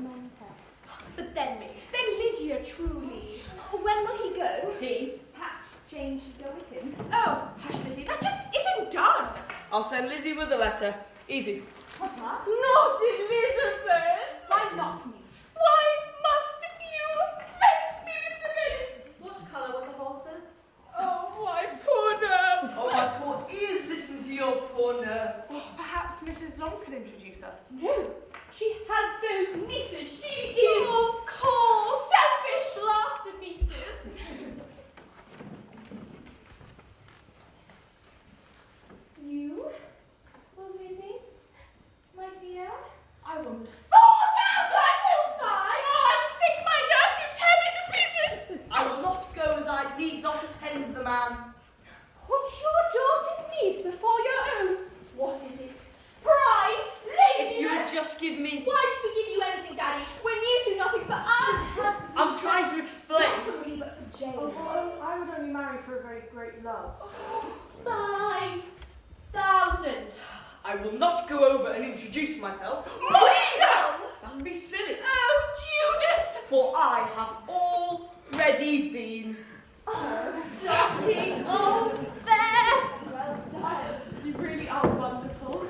mentor. But then Lydia, truly. When will he go? He? Perhaps Jane should go with him. Oh, hush, Lizzie, that just isn't done. I'll send Lizzie with the letter. Easy. Papa? Not Elizabeth. Why not me? Why must you? Makes me disobedient. What colour were the horses? Oh, my poor nerves. Oh, my poor ears, listen to your poor nerve. Perhaps Mrs. Long can introduce us. No. She has those nieces. She is, Of course. selfish last of nieces. You will visit, my dear? I won't. Oh, no, that will fine. Oh, I'm sick, my nerves, you tear me to pieces. I will not go as I need not attend the man. What's your daughter's needs before your own? What is it? Pride, laziness. If you would just give me... Why should we give you anything, Daddy, when you do nothing for us? I'm trying to explain. Not for me, but for Jane. I would only marry for a very great love. 5,000. I will not go over and introduce myself. Myself! That would be silly. Oh, Judas! For I have already been. Oh, Dottie! Oh, there! Well done. You really are wonderful.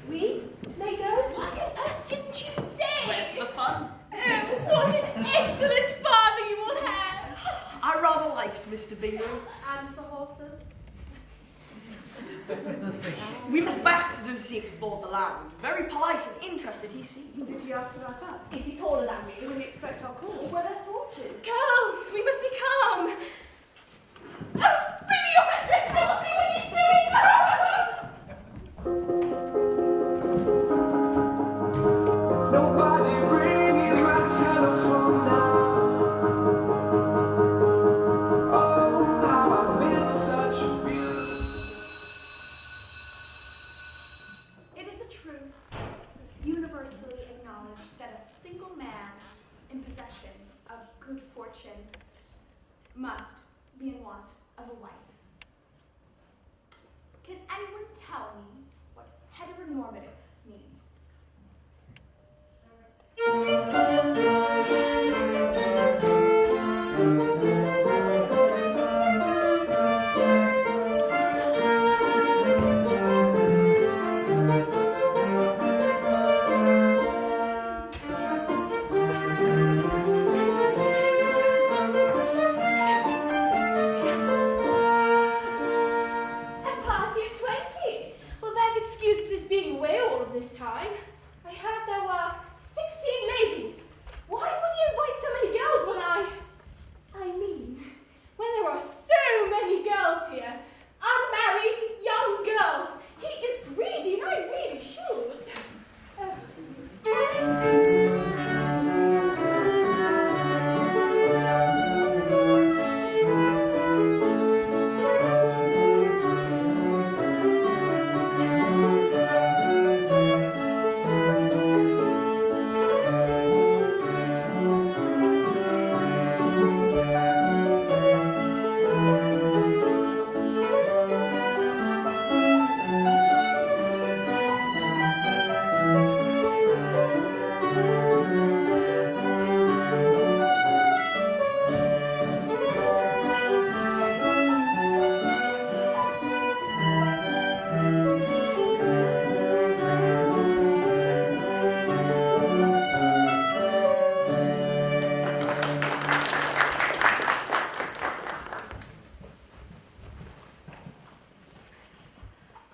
We may go? What on earth didn't you say? Where's the fun? Oh, what an excellent father you will have! I rather liked Mr. Bingley. And the horses? We met by accident as he explored the land. Very polite and interested he seemed. Did he ask about us? Is he taller than you? Will he expect our call? Were there torches? Girls, we must be calm. Oh, bring me your mistress and I will see what he's doing! Nobody ringing my telephone now. Oh, how I miss such beauty. It is a truth universally acknowledged that a single man in possession of good fortune must be in want of a wife. Can anyone tell me what heteronormative means? A party of 20. Well, that excuses his being away all of this time. I heard there were 16 ladies. Why would he invite so many girls when I mean, when there are so many girls here, unmarried young girls. He is greedy, and I really should.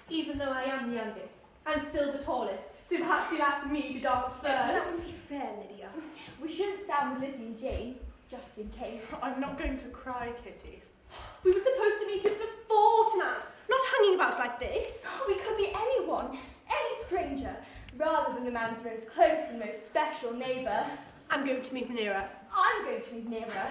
Even though I am the youngest, I'm still the tallest, so perhaps he'll ask me to dance That first. would be fair, Lydia. We shouldn't sound Lizzie and Jane, just in case. I'm not going to cry, Kitty. We were supposed to meet it before tonight, not hanging about like this. We could be anyone, any stranger, rather than the man's most close and most special neighbour. I'm going to meet nearer. I'm going to meet nearer.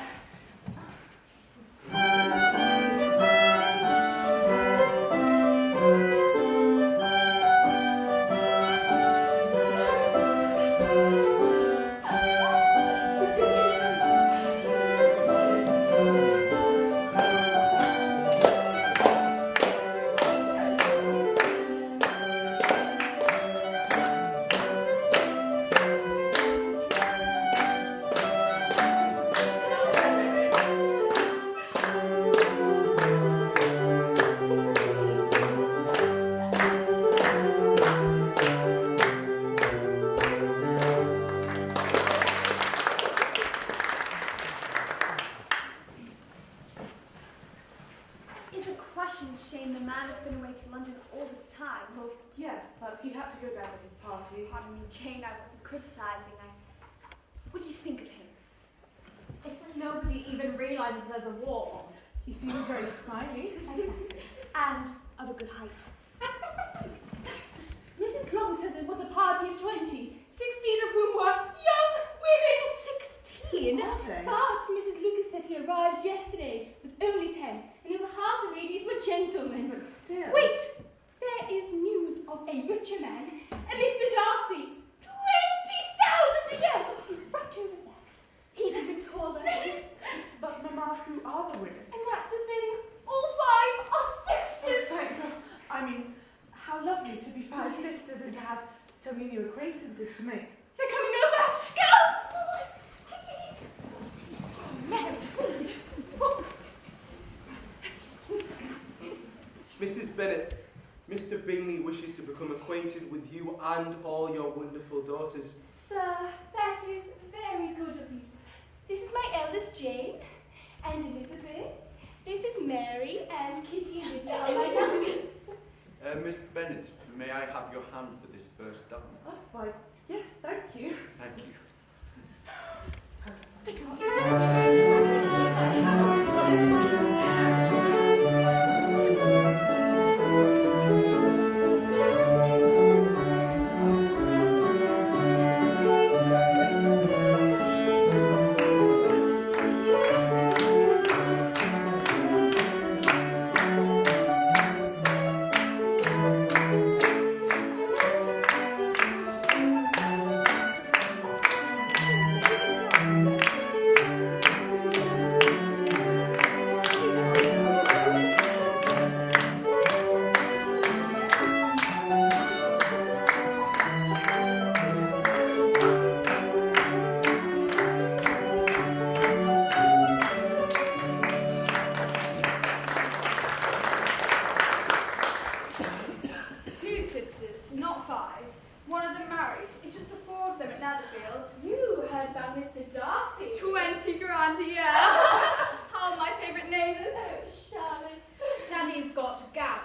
time. Well, yes, but he had to go down with his party. Pardon me, Jane, I wasn't criticizing. What do you think of him? It's like nobody even realizes there's a war. He seems very smiley. Exactly. And of a good height. Mrs. Long says it was a party of 20, 16 of whom were young women. 16? Are they? But Mrs. Lucas said he arrived yesterday with only 10, and over half the ladies were gentlemen. But still. Wait! There is news of a richer man, a Mr. Darcy. 20,000 a year! He's right over there. He's even taller. But Mamma, who are the women? And that's the thing. All 5 are sisters. Oh, thank God. I mean, how lovely to be 5 sisters and to have so many new acquaintances to make. They're coming over. Girls! Kitty! Mrs. Bennet, Mr. Bingley wishes to become acquainted with you and all your wonderful daughters. Sir, that is very good of you. This is my eldest Jane and Elizabeth. This is Mary and Kitty and Lydia are my youngest. Miss Bennet, may I have your hand for this first dance? Oh, why, yes, thank you. Thank you. You heard about Mr. Darcy. 20 grand a year. How my favourite neighbours. Charlotte. Daddy's got gout.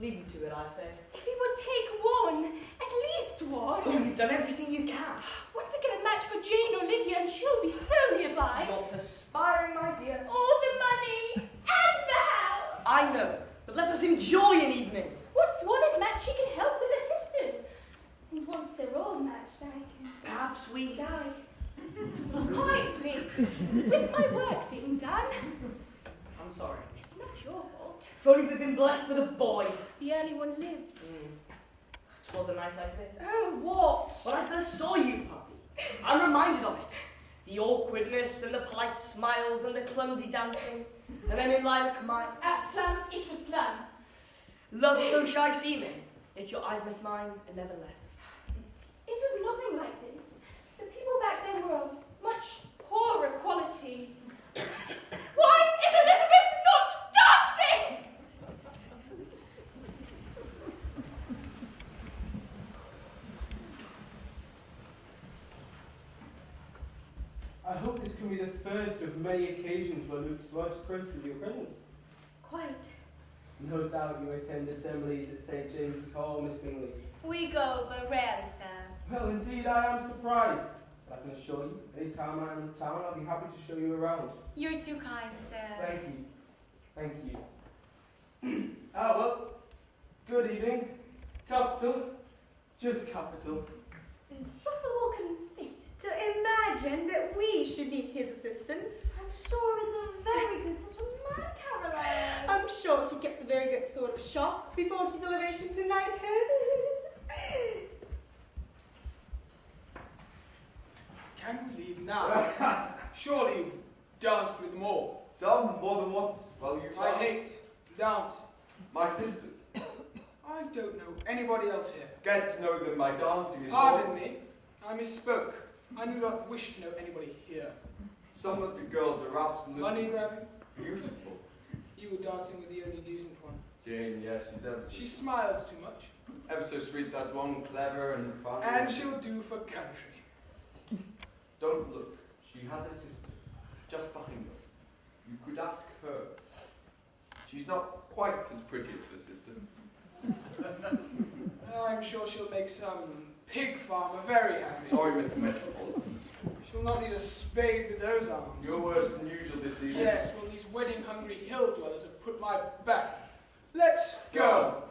Leave me to it, I say. If he would take one, at least one. Oh, you've done everything you can. Once I get a match for Jane or Lydia, and she'll be so nearby. You're perspiring, my dear. All the money and the house. I know, but let us enjoy an evening. Once one is matched, she can help with her sisters. And once they're all matched, I can Perhaps we die quietly, with my work being done. I'm sorry. It's not your fault. If only we'd been blessed with a boy. The early one lived. It was a night like this. Oh, what? When I first saw you, puppy, I'm reminded of it. The awkwardness and the polite smiles and the clumsy dancing. And then in lilac mine. At Plum, it was Plum. Love so shy seeming, yet your eyes met mine and never left. It was nothing like this. The people back then were of much poorer quality. Why is Elizabeth not dancing? I hope this can be the first of many occasions occasions when Luke's most graced with your presence. Quite. No doubt you attend assemblies at St. James's Hall, Miss Bingley. We go, but rarely, sir. Well, indeed, I am surprised. But I can assure you, any time I'm in town, I'll be happy to show you around. You're too kind, sir. Thank you. Thank you. Well, good evening. Capital. Just capital. Insufferable conceit. To imagine that we should need his assistance. I'm sure is a very good sort of man, Caroline. I'm sure he kept a very good sort of shop before his elevation to knighthood. Can we leave now? Surely you've danced with them all. Some more than once. Well, you I hate dance. my sisters. I don't know anybody else here. Get to know them by dancing is Pardon all. me, I misspoke. I do not wish to know anybody here. Some of the girls are absolutely Money grabbing? beautiful. You were dancing with the only decent one. Jane, yes, she's ever so, She smiles too much. ever so sweet, that one, clever and fun. And she'll do for country. Don't look. She has a sister, just behind her. You could ask her. She's not quite as pretty as her sister. I'm sure she'll make some pig farmer very happy. Sorry, Mr. Metropolitan. She'll not need a spade with those arms. You're worse than usual this evening. Yes, well, these wedding-hungry hill dwellers have put my back. Let's go.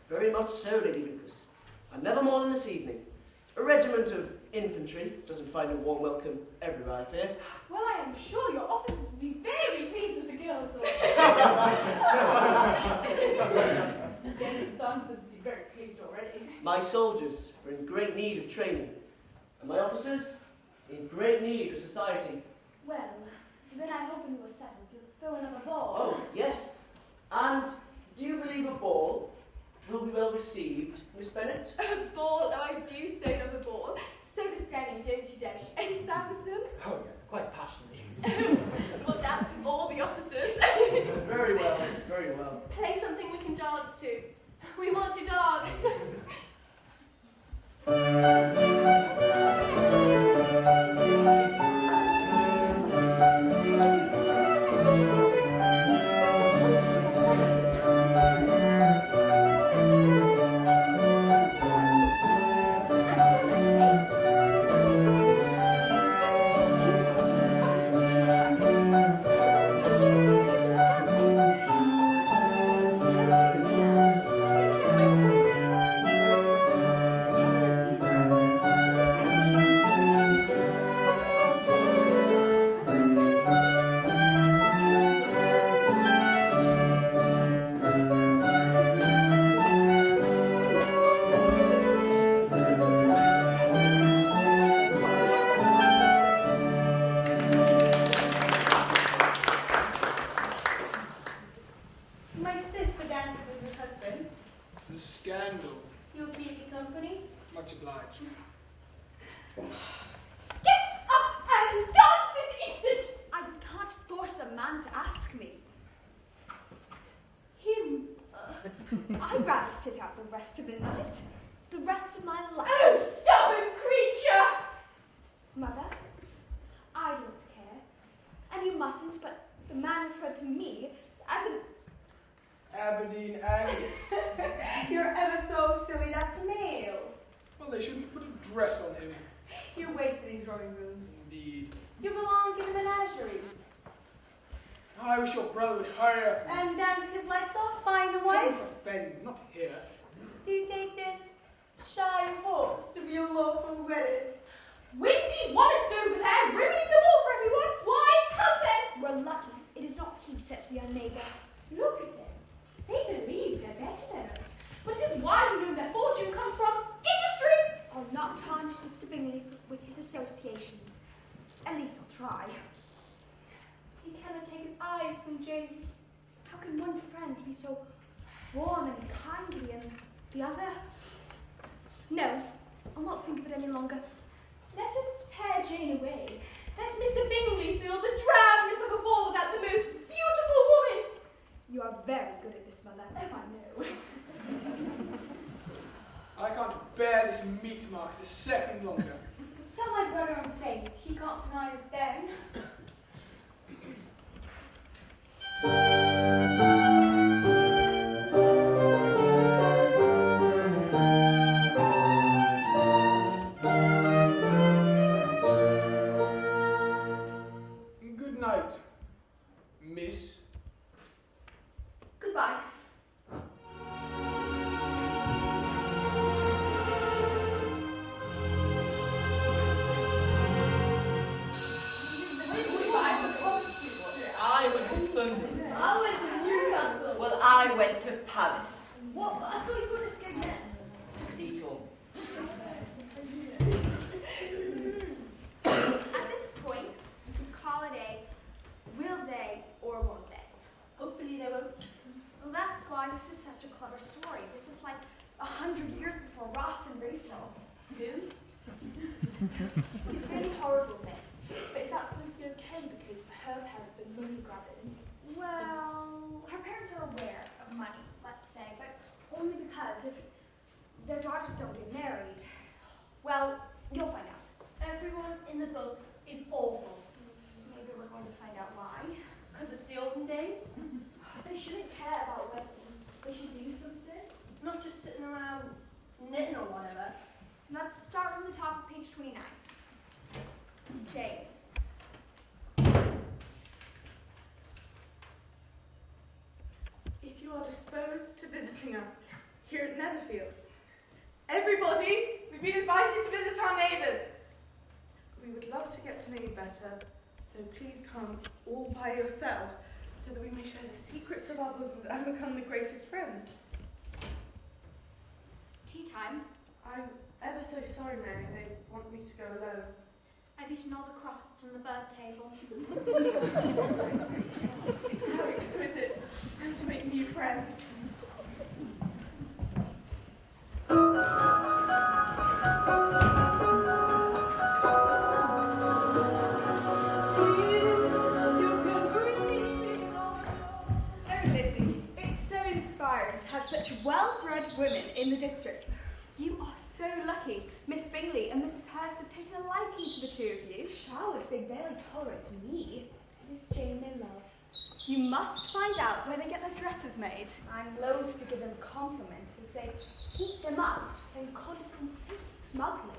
Very much so, Lady Lucas. And never more than this evening. A regiment of infantry doesn't find a warm welcome everywhere, I fear. Well, I am sure your officers will be very pleased with the girls. In some sense, you're very pleased already. My soldiers are in great need of training, and my officers in great need of society. Well, then I hope when you are settled, you'll throw another ball. Oh, yes. And do you believe a ball will be well received, Miss Bennet? A ball, oh, I do so love a ball. So does Denny, don't you, Denny? And Sanderson? Oh, yes, quite passionately. Well, that's all the officers. Very well, very well. Play something we can dance to. We want to dance. My sister dances with her husband. The scandal. You'll keep me company. Much obliged. Get up and dance this instant! I can't force a man to ask me. Him. I'd rather sit out the rest of the night. The rest of my life. Oh, stubborn creature! Mother, I don't care. And you mustn't, but the man referred to me as an... Aberdeen Angus. You're ever so silly, that's a male. Well, they shouldn't put a dress on him. You're wasted in drawing rooms. Indeed. You belong in the menagerie. I wish your brother would hurry up And dance his legs off, find a and wife. for Fenn, not here. Do you think this shy horse to be a lawful wedded? Windy wallets over there, ruining the ball for everyone. Why, come then? We're lucky it is not he set to be our neighbour. Look at them. They believe they're better than us. But it is why we know their fortune comes from industry. I'll not tarnish Mr. Bingley with his associations. At least I'll try. He cannot take his eyes from James. How can one friend be so warm and kindly and the other? No, I'll not think of it any longer. Let us tear Jane away. Let Mr. Bingley feel the drabness of a ball without the most beautiful woman. You are very good at this, Mother. Oh, I know. I can't bear this meat market a second longer. Tell my brother I'm faint. He can't deny us then. Good night, miss. Goodbye. I went to Sunday. I went to Newcastle. Well, I went to Paris. What? But I thought you were going to skate next. Detour. At this point, you can call it a will they or won't they? Hopefully they won't. Well, that's why this is such a clever story. This is like 100 years before Ross and Rachel. Who? It's really horrible, miss. But is that supposed to be okay because her parents are money grabbing? Well, her parents are aware of money, let's say, but only because if their daughters don't get married, well, you'll find out. Everyone in the book is awful. Maybe we're going to find out why. Because it's the olden days. They shouldn't care about weddings. They should do something. Not just sitting around knitting or whatever. Let's start from the top of page 29. Jane. If you are disposed to visiting us here at Netherfield, everybody, we've been invited to visit our neighbours. We would love to get to know you better, so please come all by yourself so that we may share the secrets of our bosoms and become the greatest friends. Tea time. I'm ever so sorry, Mary, they want me to go alone. I've eaten all the crusts from the bird table. How exquisite, and to make new friends. Such well-bred women in the district. You are so lucky. Miss Bingley and Mrs. Hurst have taken a liking to the two of you. Charlotte, they barely tolerate me. Miss Jane they love. You must find out where they get their dresses made. I'm loath to give them compliments and say, heap them up and condescend so smugly.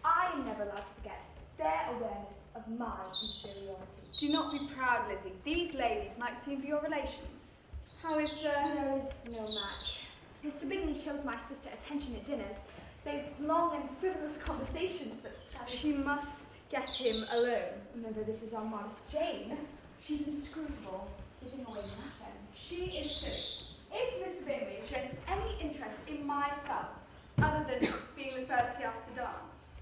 I am never allowed to forget their awareness of my inferiority. Do not be proud, Lizzie. These ladies might soon be your relations. How is There is no match. Mr. Bingley shows my sister attention at dinners. They've long and frivolous conversations, but She must get him alone. remember, this is our modest Jane. She's inscrutable, giving away nothing. She is silly. If Mr. Bingley had shown any interest in myself, other than being the first he asked to dance,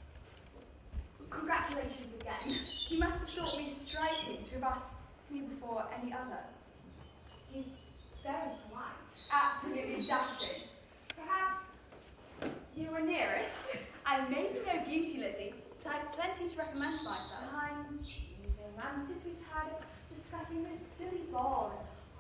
Congratulations again. he must have thought me striking to have asked me before any other. He's very polite. Absolutely dashing. Perhaps you were nearest. I may be no beauty, Lizzie, but I've plenty to recommend myself. I'm teasing. I'm simply tired of discussing this silly ball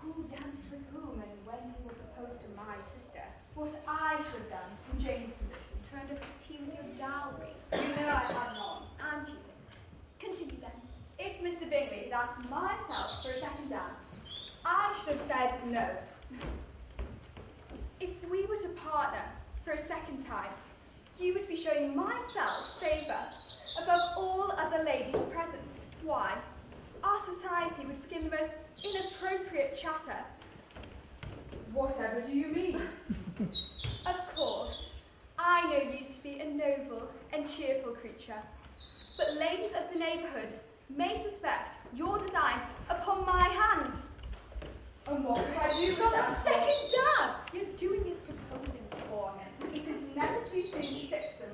and who danced with whom and when he will propose to my sister. What I should have done from Jane's position. Turned up the tea with your dowry. You know I had none. I'm teasing. Continue then. If Mr. Bingley had asked myself for a second dance, I should have said no. time, you would be showing myself favour above all other ladies present. Why? Our society would begin the most inappropriate chatter. Whatever do you mean? Of course, I know you to be a noble and cheerful creature, but ladies of the neighbourhood may suspect your designs upon my hand. And what if I do From the that? second dance you're doing is proposing for him. It is never too soon to fix them.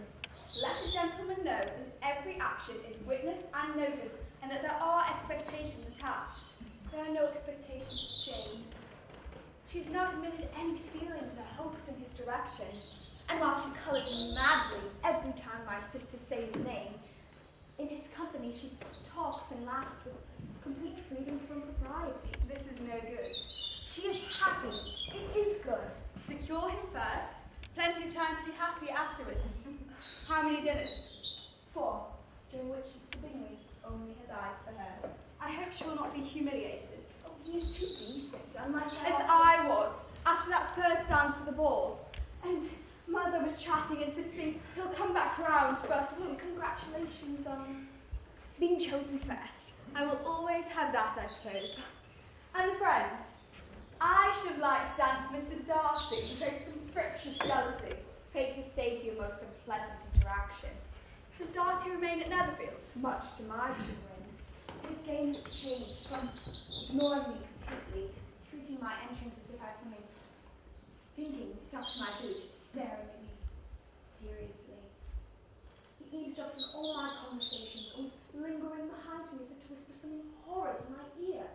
Let a gentleman know that every action is witnessed and noted, and that there are expectations attached. There are no expectations, Jane. She's not admitted any feelings or hopes in his direction, and while she colours madly every time my sister says his name, in his company she talks and laughs with complete freedom from propriety. This is no good. She is happy. It is good. Secure him first. Plenty of time to be happy afterwards. How many dinners? 4, during which Mr. Bingley only has eyes for her. I hope she will not be humiliated. Oh, he is too decent, unlike as I was after that first dance at the ball. And Mother was chatting, insisting he'll come back round, but congratulations on being chosen first. I will always have that, I suppose. And friends, I should like to dance with Mr. Darcy to create some frictious jealousy. Fate has saved you a most unpleasant interaction. Does Darcy remain at Netherfield? Much to my chagrin. His game has changed from ignoring me completely, treating my entrance as if I had something stinking stuck to my boot, staring at me seriously. He eavesdrops on all my conversations, always lingering behind me as if to whisper something horrid in my ear.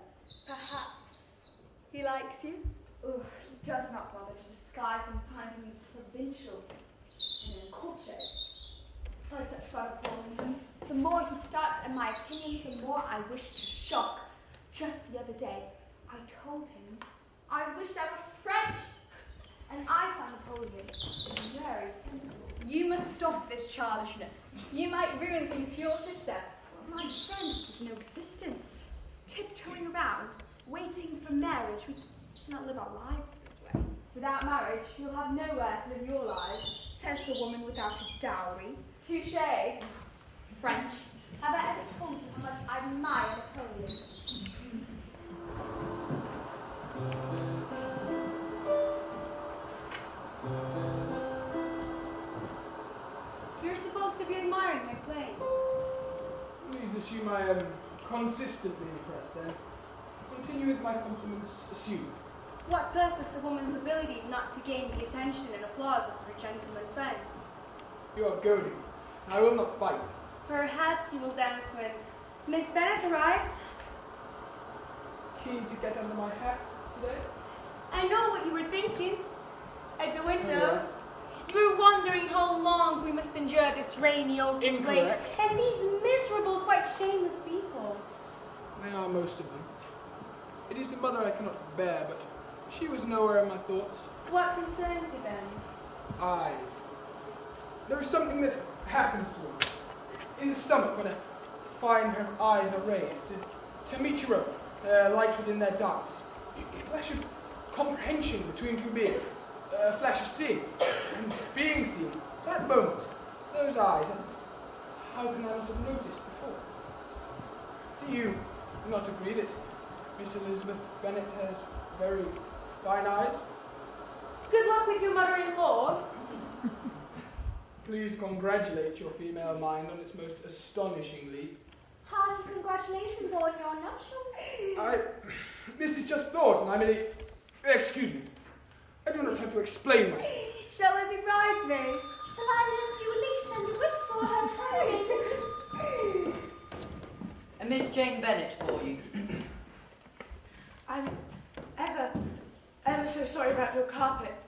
Perhaps he likes you? Ugh, he does not bother to disguise and finding me provincial and uncultured. Oh, such fun of following him. The more he starts at my opinions, the more I wish to shock. Just the other day, I told him I wished I were French, and I found Napoleon very sensible. You must stop this childishness. You might ruin things for your sister. My friend, this is no existence. Tiptoeing around, waiting for marriage. We cannot live our lives this way. Without marriage, you'll have nowhere to live your lives, says the woman without a dowry. Touché. French. Have I ever told you how much I admire Napoleon? You're supposed to be admiring my playing. Please assume I am consistently impressed, then. Continue with my compliments assumed. What purpose a woman's ability not to gain the attention and applause of her gentlemen friends? You are goading. I will not fight. Perhaps you will dance when Miss Bennet arrives. Keen to get under my hat today? I know what you were thinking. At the window. Oh, yes. You were wondering how long we must endure this rainy old place. Incorrect. And these miserable, quite shameless people. They are most of them. It is the mother I cannot bear, but she was nowhere in my thoughts. What concerns you then? Eyes. There is something that happens to her in the stomach when I find her eyes are raised to meet your own, light within their darkness. A flash of comprehension between two beings, a flash of seeing and being seen. That moment, those eyes, how can I not have noticed before? Do you not agree that Miss Elizabeth Bennet has very fine eyes? Good luck with your mother-in-law. Please congratulate your female mind on its most astonishing leap. Hearty congratulations on your nuptials. This is just thought, and I may... Excuse me. I do not have to explain myself. Shall I be bridesmaids? Shall I lend you a leash and a whip for her wedding? And Miss Jane Bennet for you. I'm ever so sorry about your carpets.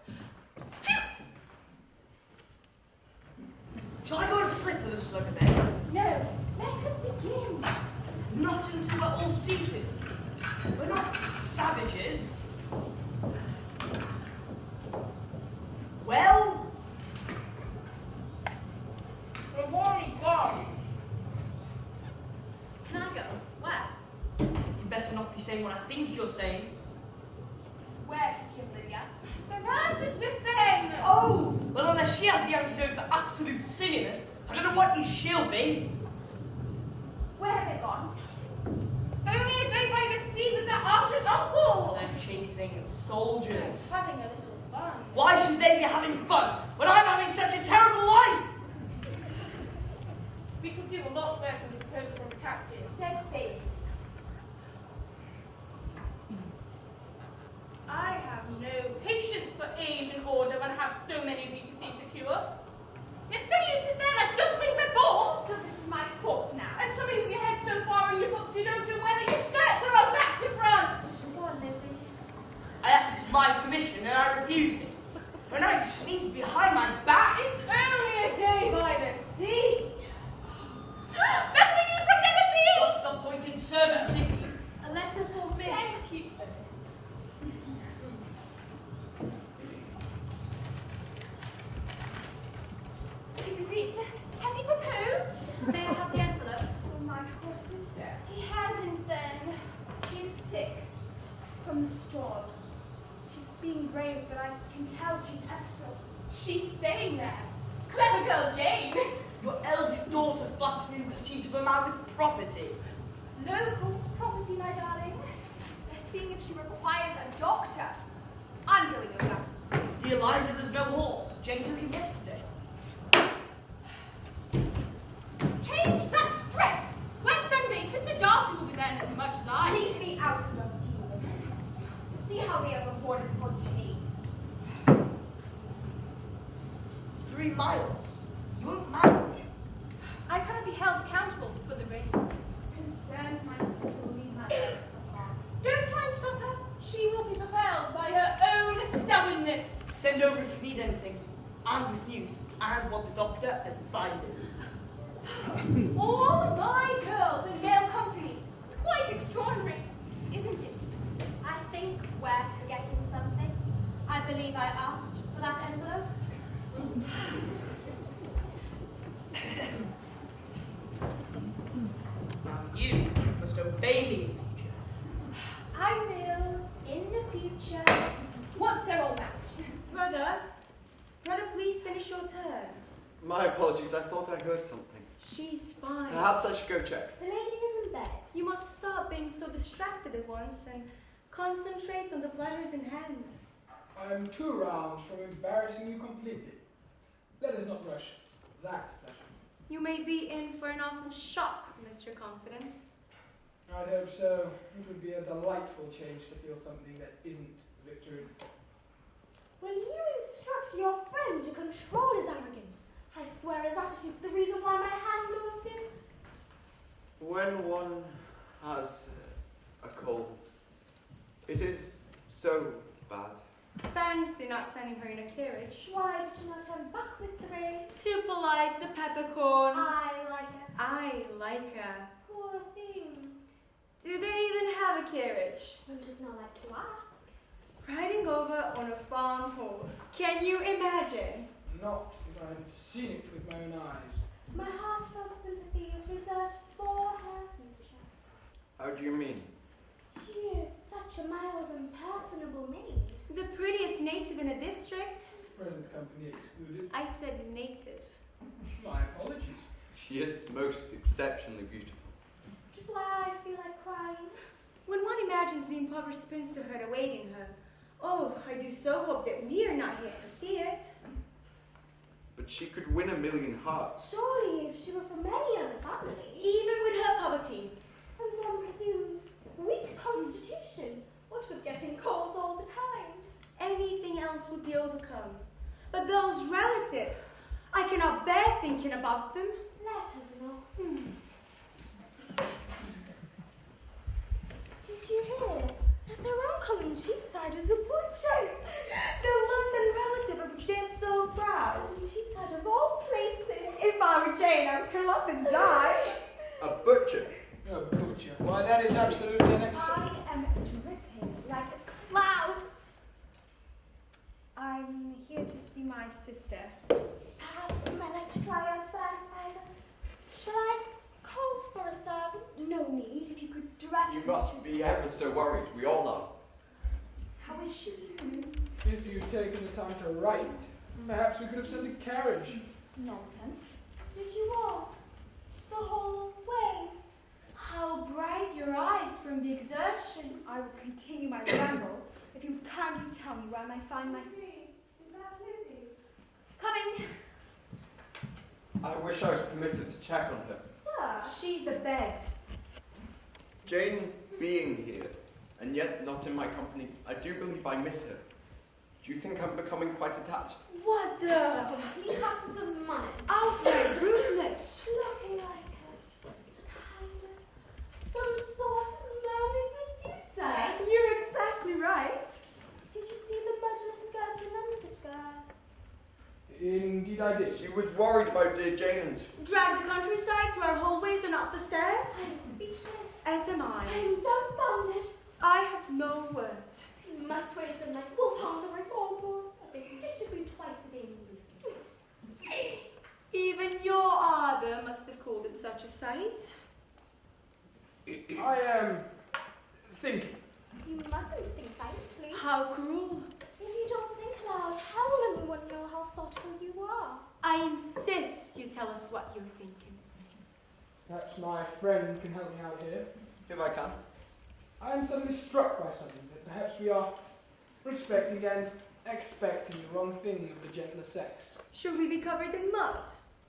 Shall I go and slip with a slug of eggs? No, let us begin. Not until we're all seated. We're not savages. Well? We've already gone. Can I go? Where? You better not be saying what I think you're saying. Where, Kim Lydia? The ranch is with them. Oh! Well, unless she has the antidote for absolute silliness, I don't know what use she'll be. Where have they gone? It's only a day by the sea with their aunt and uncle. They're chasing soldiers. Having a little fun. Why should they be having fun when I'm having such a terrible life? We could do a lot better than suppose from the captain. They're babes. I have no patience for age and order when I have so many of you to see secure. If some of you sit there like dumplings and balls, so this is my fault now. And some of you with your head so far in your books you don't know whether your skirts are on back to front. Sure, Lizzie. I asked for my permission and I refused it. But now you sneeze behind my back. It's only a day by the sea. That's the news from Netherfield! What's the point in serving sickly? A letter for Miss. Thank you. This is it. Has he proposed? May I have the envelope? Oh, my poor sister. He hasn't then. She's sick. From the storm. She's being brave, but I can tell she's ever so. She's staying there. Clever girl, Jane. Your eldest daughter flutters in pursuit of a man with property. Local property, my darling. They're seeing if she requires a doctor. I'm going over. Dear Eliza, there's no horse. Jane took him yesterday. Change that dress! Where's Sunday? Mr. Darcy will be there as much as I. Leave me out of your dealings. See how they have rewarded Fortuny. It's 3 miles. You won't manage. I cannot be held accountable for the rain. Concerned my sister will leave my house for that. Don't try and stop her. She will be propelled by her own stubbornness. Send over if you need anything. And with news. And what the doctor advises. All my girls in male company. It's quite extraordinary, isn't it? I think we're forgetting something. I believe I asked for that envelope. Now you must obey me in future. I will, in the future. Once they're all matched. Brother, please finish your turn. My apologies, I thought I heard something. She's fine. Perhaps I should go check. The lady is in bed. You must stop being so distracted at once and concentrate on the pleasures in hand. I'm 2 rounds from embarrassing you completely. Let us not rush that pleasure. You may be in for an awful shock, Mr. Confidence. I'd hope so. It would be a delightful change to feel something that isn't victory. Will you instruct your friend to control his arrogance? I swear his attitude's the reason why my hand lost him. When one has a cold, it is so bad. Fancy not sending her in a carriage. Why did you not turn back with the rain? Too polite, the peppercorn. I like her. I like her. Poor thing. Do they even have a carriage? Who does not like to ask? Riding over on a farm horse. Can you imagine? Not if I had seen it with my own eyes. My heartfelt sympathy is reserved for her future. How do you mean? She is such a mild and personable maid. The prettiest native in a district. Present company excluded. I said native. My apologies. She is most exceptionally beautiful. Which is why I feel like crying. When one imagines the impoverished spinsterhood awaiting her, oh, I do so hope that we are not here to see it. But she could win 1,000,000 hearts. Surely if she were from any other family. Even with her poverty. And one presumes weak constitution. What with getting colds all the time? Anything else would be overcome. But those relatives, I cannot bear thinking about them. Let us know. Did you hear that their uncle in Cheapside is a butcher? The London relative of which they are so proud. And in Cheapside of all places. If I were Jane, I would curl up and die. A butcher? A butcher. Why, that is absolutely unacceptable. I am dripping like a cloud. I'm here to see my sister. Perhaps you might like to try her first, either. Shall I call for a servant? No need, if you could direct You me must to- be ever so worried, we all know. How is she? If you'd taken the time to write, Perhaps we could have sent a carriage. Nonsense. Did you walk the whole way? How bright your eyes from the exertion. I will continue my ramble if you would kindly tell me where I may find my... Coming. I wish I was permitted to check on her. Sir. She's abed. Jane being here, and yet not in my company, I do believe I miss her. Do you think I'm becoming quite attached? What the complete absence of manners. Outright rudeness. Looking like a kind of some sort of mermaid Medusa. You're exactly right. Did you see the mud on her skirts and underskirts? Indeed I did. She was worried about dear Jane and... Drag the countryside through our hallways and up the stairs? I'm speechless. As am I. I'm dumbfounded. I have no words. You must raise them like wolfhounds over Cornwall. I've been disciplined twice a day in the week. Even your ardour must have called it such a sight. I think. You mustn't think silently. How cruel. If you don't think aloud, how will anyone know how thoughtful you are? I insist you tell us what you're thinking. Perhaps my friend can help me out here. If I can. I am suddenly struck by something that perhaps we are respecting and expecting the wrong thing of the gentler sex. Should we be covered in mud?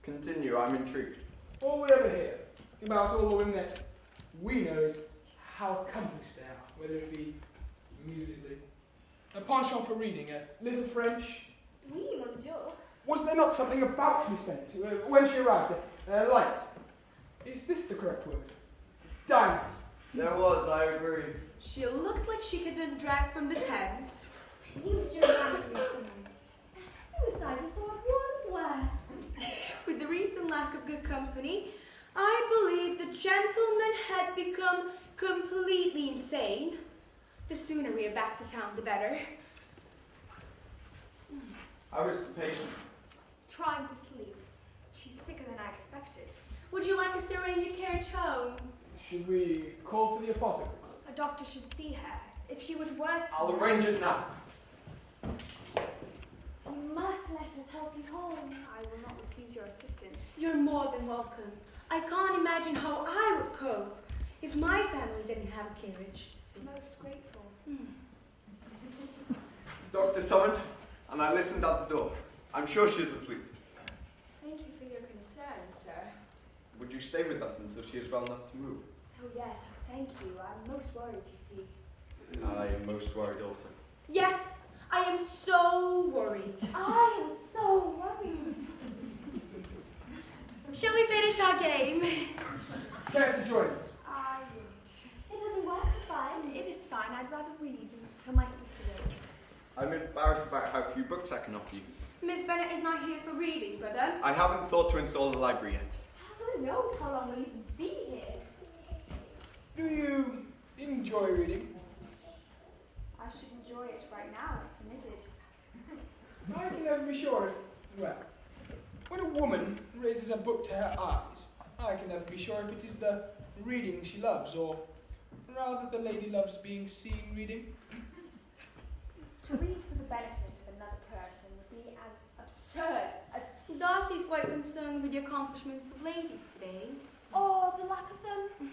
Continue, I'm intrigued. All we ever hear about all the women that we know is how accomplished they are, whether it be musically, a penchant for reading, a little French. Oui, monsieur. Was there not something about Miss Bennet when she arrived? Light. Is this the correct word? Diamonds. There was, I agree. She looked like she could have dragged from the Thames. You should have been someone. That suicide we saw at Wandsworth. With the recent lack of good company, I believe the gentleman had become completely insane. The sooner we are back to town, the better. How is the patient? Trying to sleep. She's sicker than I expected. Would you like us to arrange a carriage home? Should we call for the apothecary? A doctor should see her. If she was worse... I'll arrange it now. You must let us help you home. I will not refuse your assistance. You're more than welcome. I can't imagine how I would cope if my family didn't have a carriage. Most grateful. Doctor summoned, and I listened at the door. I'm sure she's asleep. Thank you for your concern, sir. Would you stay with us until she is well enough to move? Oh yes, thank you. I'm most worried, you see. I am most worried also. Yes, I am so worried. I am so worried. Shall we finish our game? Care to join us? I won't. It doesn't work fine. It is fine. I'd rather read until my sister wakes. I'm embarrassed about how few books I can offer you. Miss Bennet is not here for reading, brother. I haven't thought to install the library yet. Who knows how long we'll even be here? Do you enjoy reading? I should enjoy it right now, if permitted. I can never be sure if, well, when a woman raises a book to her eyes, I can never be sure if it is the reading she loves, or rather the lady loves being seen reading. To read for the benefit of another person would be as absurd as... Darcy's quite concerned with the accomplishments of ladies today. or the lack of them.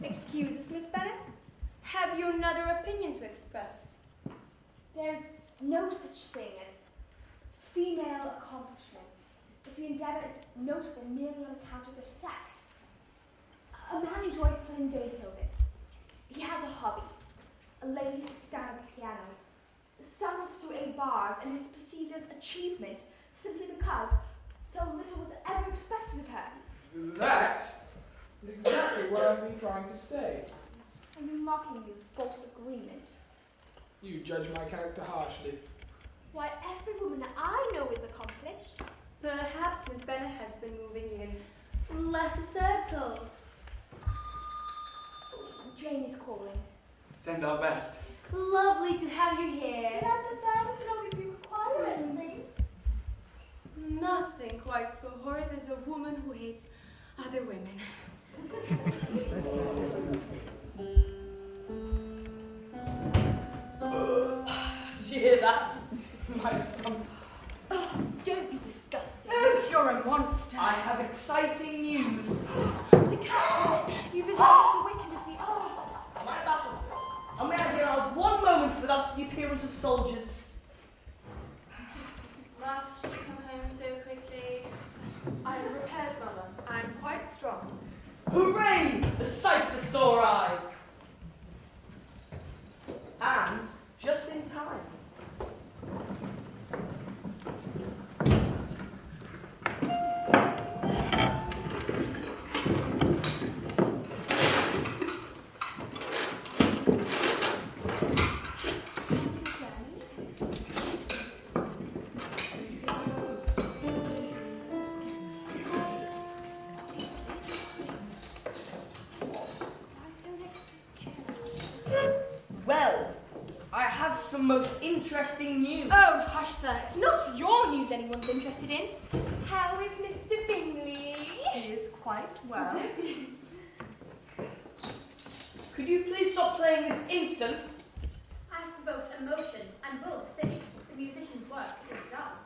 Excuse us, Miss Bennet. Have you another opinion to express? There's no such thing as female accomplishment if the endeavour is notable merely on account of their sex. A man enjoys playing Beethoven. He has a hobby. A lady sits down at the piano, stumbles through 8 bars, and is perceived as achievement simply because so little was ever expected of her. That is exactly what I've been trying to say. I'm mocking you, false agreement. You judge my character harshly. Why, every woman I know is accomplished. Perhaps Miss Bennet has been moving in lesser circles. Jane is calling. Send our best. Lovely to have you here. Let the servants know if you require anything. Nothing quite so horrid as a woman who hates other women. Did you hear that? My stomach. I have exciting news. The captain, you visited Mr. Wickham as we asked. On my battlefield, and may I be allowed 1 moment without the appearance of soldiers? Must you come home so quickly? I am repaired, Mother. I am quite strong. Hooray! A sight for sore eyes. And just in time. Well, I have some most interesting news. Oh, hush, sir. It's not your news anyone's interested in. How is Mr. Bingley? He is quite well. Could you please stop playing this instance? I have provoked emotion and will assist. The musician's work is done.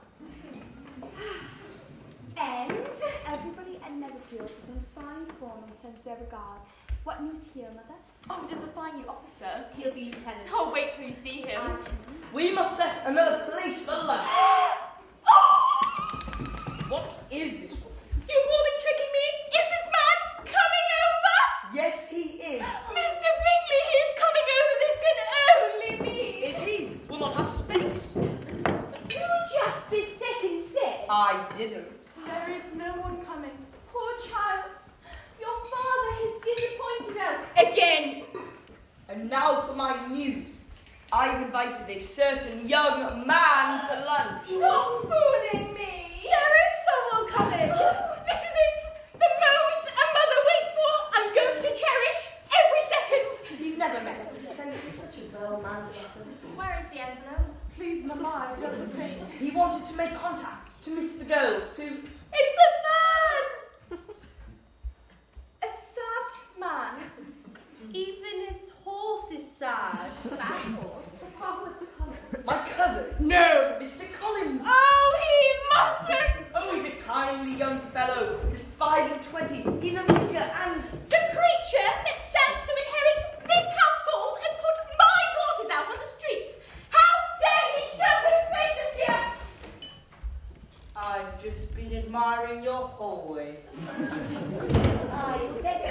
And everybody at Netherfield is on fine form and sends their regards. What news here, Mother? Oh, there's a fine new officer. He'll be lieutenant. Oh, wait till you see him. We must set another place for lunch. What is this woman? You've all been tricking me. Is this man coming over? Yes, he is. Mr. Bingley, he is coming over. This can only be. Is he? Will not have space. You just this second said. I didn't. There is no one coming. Poor child. Your father has disappointed us again. And now for my news. I've invited a certain young man to lunch. You're fooling me. There is someone coming. This is it. The moment a mother waits for. I'm going to cherish every second. You've never met him. Just send me such a well man. Where is the envelope? Please, Mama, I don't think. He wanted to make contact, to meet the girls, to... It's a man. A sad man. Even his horse is sad. Sad horse. My cousin. No. Mr. Collins. Oh, he mustn't. Oh, he's a kindly young fellow. He's 25. He's a thinker and... The creature that stands to inherit this household and put my daughters out on the streets. How dare he show his face in here? I've just been admiring your hallway. I beg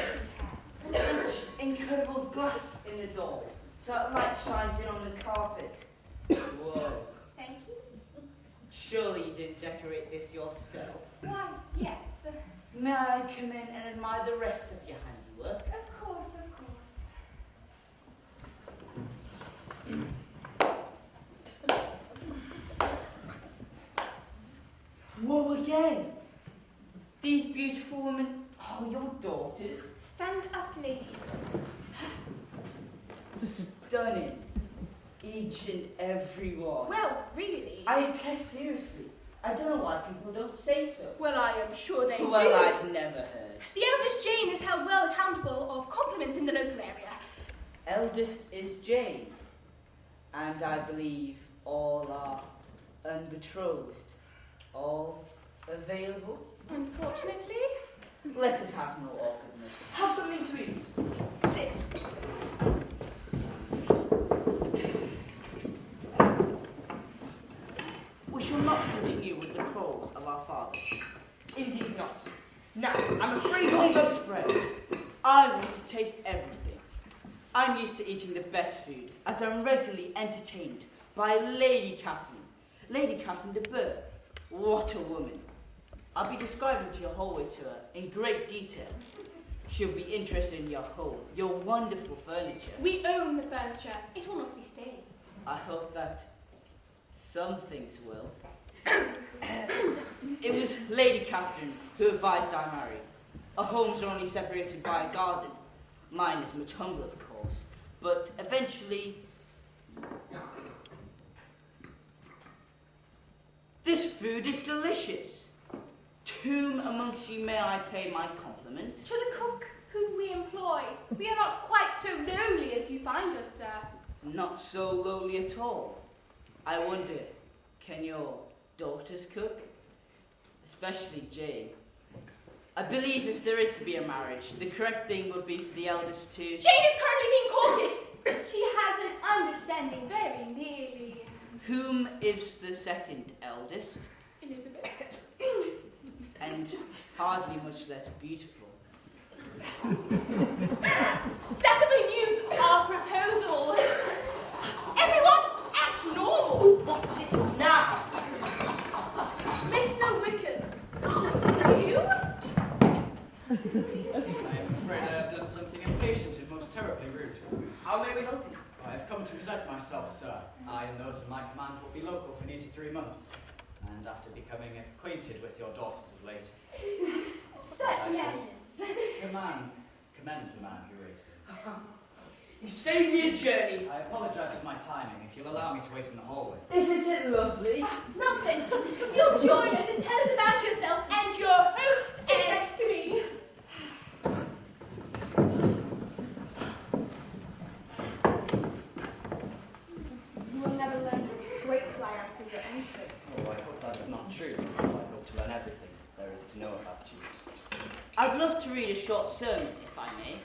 Such incredible glass in the door, so that light shines in on the carpet. Whoa. Thank you. Surely you didn't decorate this yourself. Why, yes. May I come in and admire the rest of your handiwork? Of course, of course. Whoa again! These beautiful women are your daughters? Stand up, ladies. Stunning. Each and every one. Well, really. I attest seriously. I don't know why people don't say so. Well, I am sure they do. Well, I've never heard. The eldest Jane is held well accountable of compliments in the local area. Eldest is Jane, and I believe all are unbetrothed. All available? Unfortunately. Let us have no awkwardness. Have something to eat. Sit. We shall not continue with the quarrels of our fathers. Indeed not. Now, I'm afraid Not we a spread. I want to taste everything. I'm used to eating the best food, as I'm regularly entertained by Lady Catherine. Lady Catherine de Bourgh. What a woman. I'll be describing to your hallway tour in great detail. She'll be interested in your home, your wonderful furniture. We own the furniture. It will not be staying. I hope that some things will. It was Lady Catherine who advised I marry. Our homes are only separated by a garden. Mine is much humbler, of course, but eventually... This food is delicious. To whom amongst you may I pay my compliments? To the cook whom we employ. We are not quite so lowly as you find us, sir. Not so lowly at all. I wonder, can your daughters cook? Especially Jane. I believe if there is to be a marriage, the correct thing would be for the eldest to... Jane is currently being courted. She has an understanding very nearly. Whom is the second eldest? Elizabeth. And hardly much less beautiful. That abuse our proposal. Everyone act normal. What is it now? Mr. Wickham. You? I am afraid I have done something impatient and most terribly rude. How may we help you? I have come to present myself, sir. I and those in my command will be local for nearly 3 months. And after becoming acquainted with your daughters of late, Such manners. commend the man who raised them. You saved me a journey. I apologize for my timing. If you'll allow me to wait in the hallway. Isn't it lovely? Nonsense. You'll join us and tell us about yourself and your hopes. Sit next to me. You will never learn a great fly out through your entrance. Oh, I hope that is not true. I hope to learn everything there is to know about you. I'd love to read a short sermon, if I may.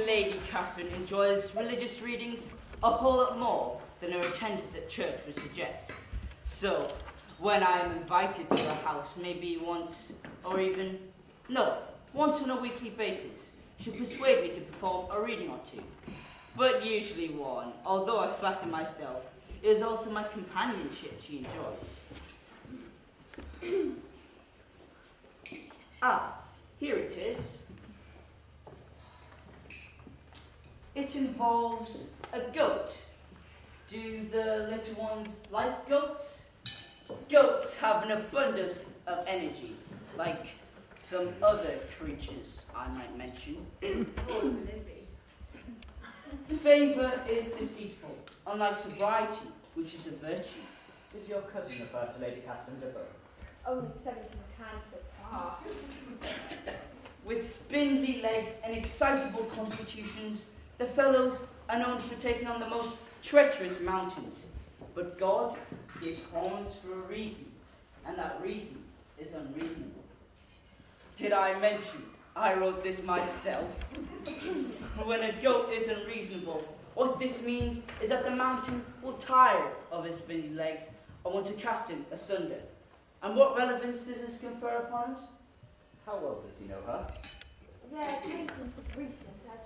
Lady Catherine enjoys religious readings a whole lot more than her attendance at church would suggest. So, when I am invited to her house, maybe once on a weekly basis, she'll persuade me to perform a reading or two. But usually one, although I flatter myself, it is also my companionship she enjoys. Here it is. It involves a goat. Do the little ones like goats? Goats have an abundance of energy, like some other creatures I might mention. Poor Lizzie. Favour is deceitful, unlike sobriety, which is a virtue. Did your cousin refer to Lady Catherine de Bourgh? Only 17 times so far. With spindly legs and excitable constitutions, the fellows are known for taking on the most treacherous mountains. But God gives horns for a reason, and that reason is unreasonable. Did I mention I wrote this myself? When a goat is unreasonable, what this means is that the mountain will tire of his spindly legs and want to cast him asunder. And what relevance does this confer upon us? How well does he know her? Their acquaintance is recent, as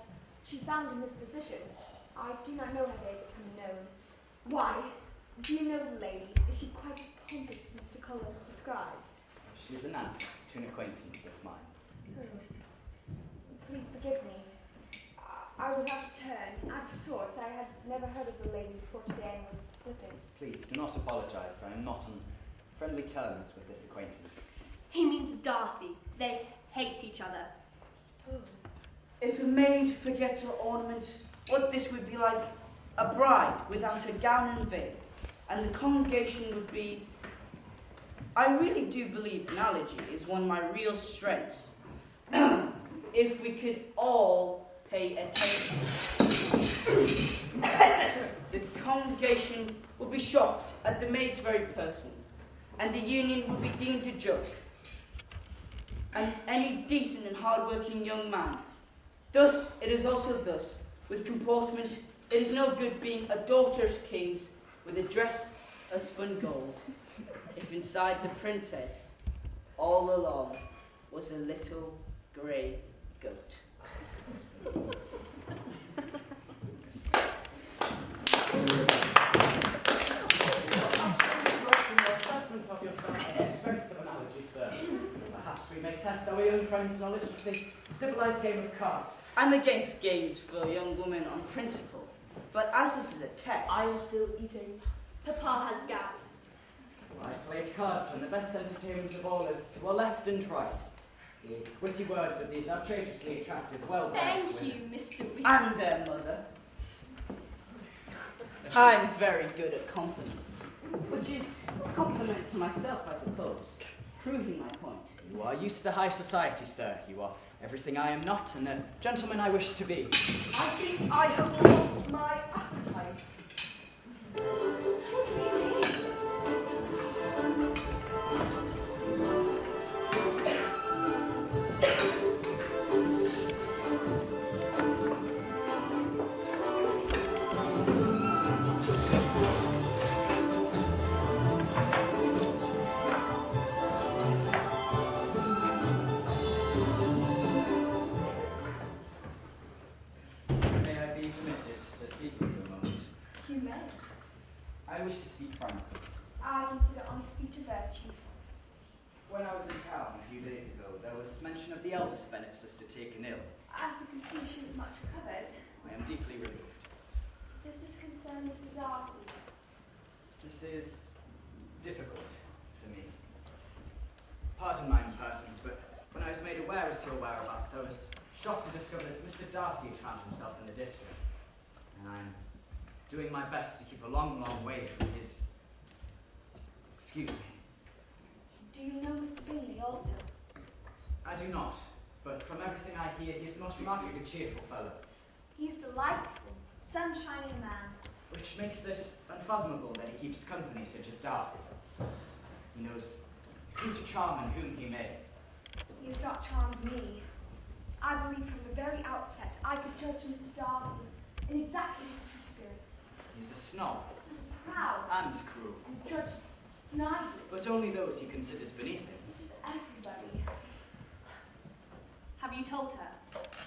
she found in this position. I do not know how they have become known. Why? Do you know the lady? Is she quite as pompous as Mr. Collins describes? She is an aunt to an acquaintance of mine. Please forgive me. I was out of turn, out of sorts. I had never heard of the lady before today and was flippant. Please, do not apologize. I am not on friendly terms with this acquaintance. He means Darcy. They hate each other. If a maid forgets her ornaments, what this would be like a bride without her gown and veil, and the congregation would be... I really do believe analogy is one of my real strengths. If we could all pay attention. The congregation would be shocked at the maid's very person, and the union would be deemed a joke. And any decent and hard-working young man. Thus, it is also thus, with comportment, it is no good being a daughter of kings with a dress of spun gold, if inside the princess, all along, was a little grey goat. Of yourself and the strengths of analogy, sir. Perhaps we may test our young friend's knowledge of the civilized game of cards. I'm against games for a young woman on principle, but as this is a test... I am still eating. Papa has gout. I played cards, and the best entertainment of all is to our left and right. The witty words of these outrageously attractive, well-versed Thank you, women. Mr. Wheaton. And their mother. I'm very good at compliments, which is a compliment to myself, I suppose, proving my point. You are used to high society, sir. You are everything I am not, and a gentleman I wish to be. I think I have lost my appetite. when I was in town a few days ago, there was mention of the eldest Bennett sister taken ill. As you can see, she is much recovered. I am deeply relieved. Does this concern Mr. Darcy? This is difficult for me. Pardon my impertinence, but when I was made aware as to your whereabouts, I was shocked to discover that Mr. Darcy had found himself in the district. And I'm doing my best to keep a long, long way from his... Excuse me. Do you know Mr. Bingley also? I do not, but from everything I hear, he's the most remarkably cheerful fellow. He's delightful, sunshiny man. Which makes it unfathomable that he keeps company such as Darcy. He knows who to charm and whom he may. He has not charmed me. I believe from the very outset I could judge Mr. Darcy in exactly his true spirits. He's a snob. And proud. And cruel. And judges snidely. But only those he considers beneath him. It's just everybody. Have you told her?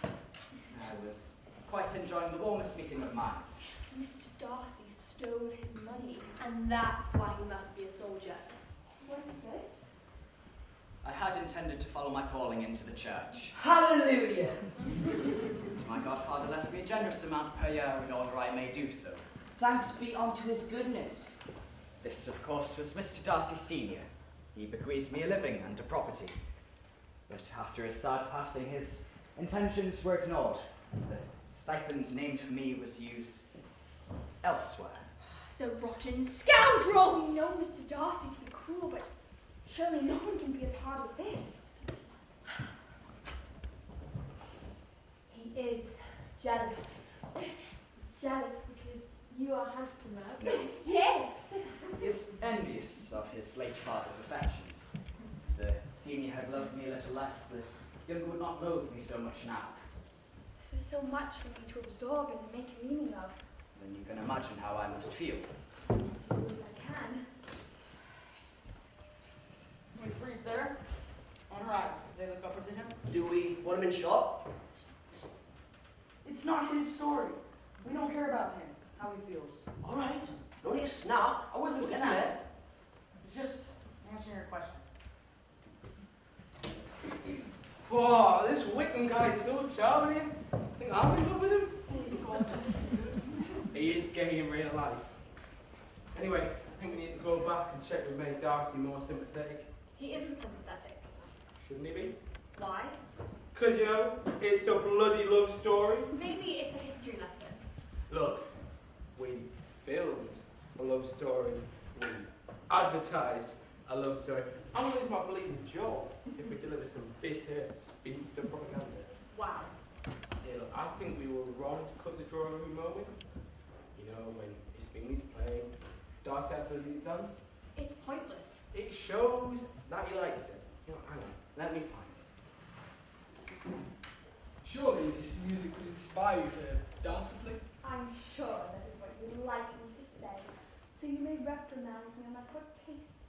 I was quite enjoying the warmest meeting of minds. Mr. Darcy stole his money, and that's why he must be a soldier. What is this? I had intended to follow my calling into the church. Hallelujah! My godfather left me a generous amount per year in order I may do so. Thanks be unto his goodness. This, of course, was Mr. Darcy Senior. He bequeathed me a living and a property. But after his sad passing, his intentions were ignored. The stipend named for me was used elsewhere. The rotten scoundrel! We know Mr. Darcy to be cruel, but surely no one can be as hard as this. He is jealous. Jealous because you are handsomer. No. Yes! He is envious of his late father's affections. If the senior had loved me a little less, the younger would not loathe me so much now. This is so much for me to absorb and make meaning of. Then you can imagine how I must feel. I believe I can. We freeze there, on her eyes, as they look upwards at him. Do we want him in shot? It's not his story. We don't care about him, how he feels. All right. Only a snap. I wasn't We'll get snapping. there. Just answering your question. Whoa, this Wickham guy is so charming. I think I'm in love with him. He is gay in real life. Anyway, I think we need to go back and check with May Darcy more sympathetic. He isn't sympathetic. Shouldn't he be? Why? Because, you know, it's a bloody love story. Maybe it's a history lesson. Look, we filmed a love story. We advertised a love story. I'm going to lose my bleeding jaw if we deliver some bitter, spinster propaganda. Wow. Yeah, look, I think we were wrong to cut the drawing room moment. You know, when Miss Bingley's playing, Darcy has to lead dance. It's pointless. It shows that he likes it. You know, hang on, let me find it. Surely this music would inspire you to dance a flick? I'm sure that is what you'd like me to say, so you may reprimand me on my poor taste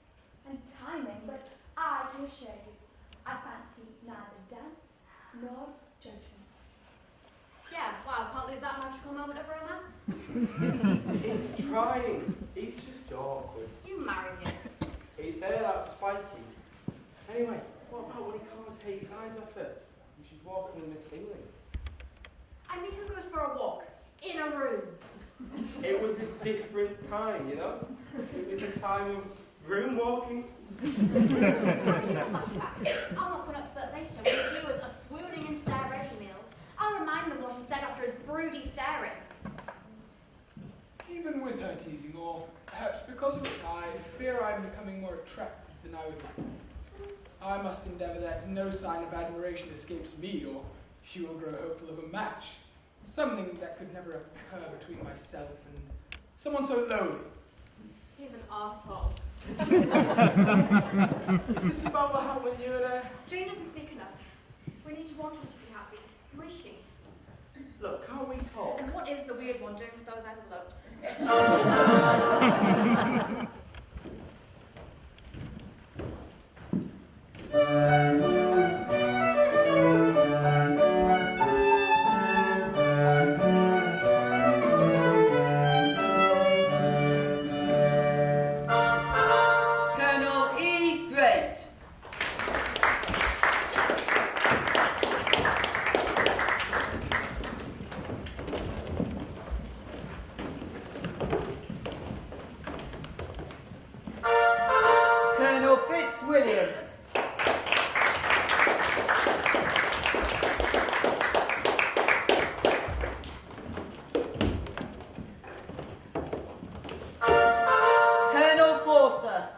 and timing, but I can assure you, I fancy neither dance nor judgment. Yeah, wow, can't lose that magical moment of romance. He's trying. He's just awkward. You marry him. His hair that's spiky. Anyway, what about when he can't take his eyes off her? And she's walking with Miss Bingley. I mean, who goes for a walk in a room? It was a different time, you know? It was a time of room walking. I'll knock one up later when the viewers are swooning into their ready meals. I'll remind them what he said after his broody staring. Even with her teasing, or perhaps because of it, I fear I'm becoming more attractive than I was before. I must endeavour that no sign of admiration escapes me, or she will grow hopeful of a match. Something that could never occur between myself and someone so lowly. He's an arsehole. Is this about what happened when you were there? Jane doesn't speak enough. We need to want her to be happy. Who is she? Look, can't we talk? And what is the weird one doing with those envelopes? Colonel E. Great. William. Colonel Forster.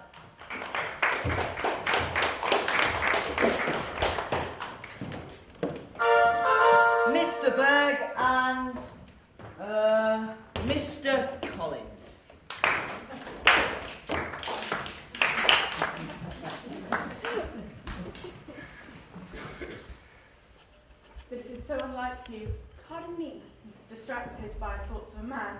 Mr. Berg and Mr. Collins. This is so unlike you, Pardon me. distracted by thoughts of a man.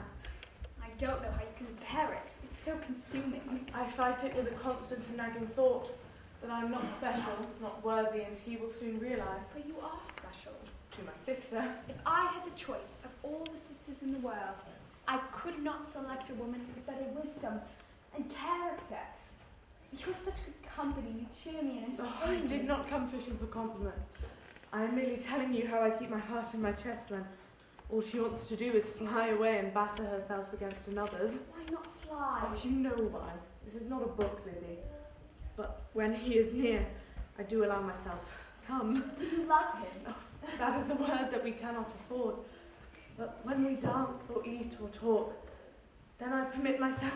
I don't know how you can bear it. It's so consuming. I fight it with a constant and nagging thought that I'm not special, not worthy, and he will soon realise. But you are special. To my sister. If I had the choice of all the sisters in the world, I could not select a woman with better wisdom and character. You're such good company. You cheer me and Oh, entertain I me. did not come fishing for compliments. I am merely telling you how I keep my heart in my chest when all she wants to do is fly away and batter herself against another's. Why not fly? Oh, you know why. This is not a book, Lizzie. But when he is near, I do allow myself some. Do you love him? That is the word that we cannot afford. But when we dance or eat or talk, then I permit myself,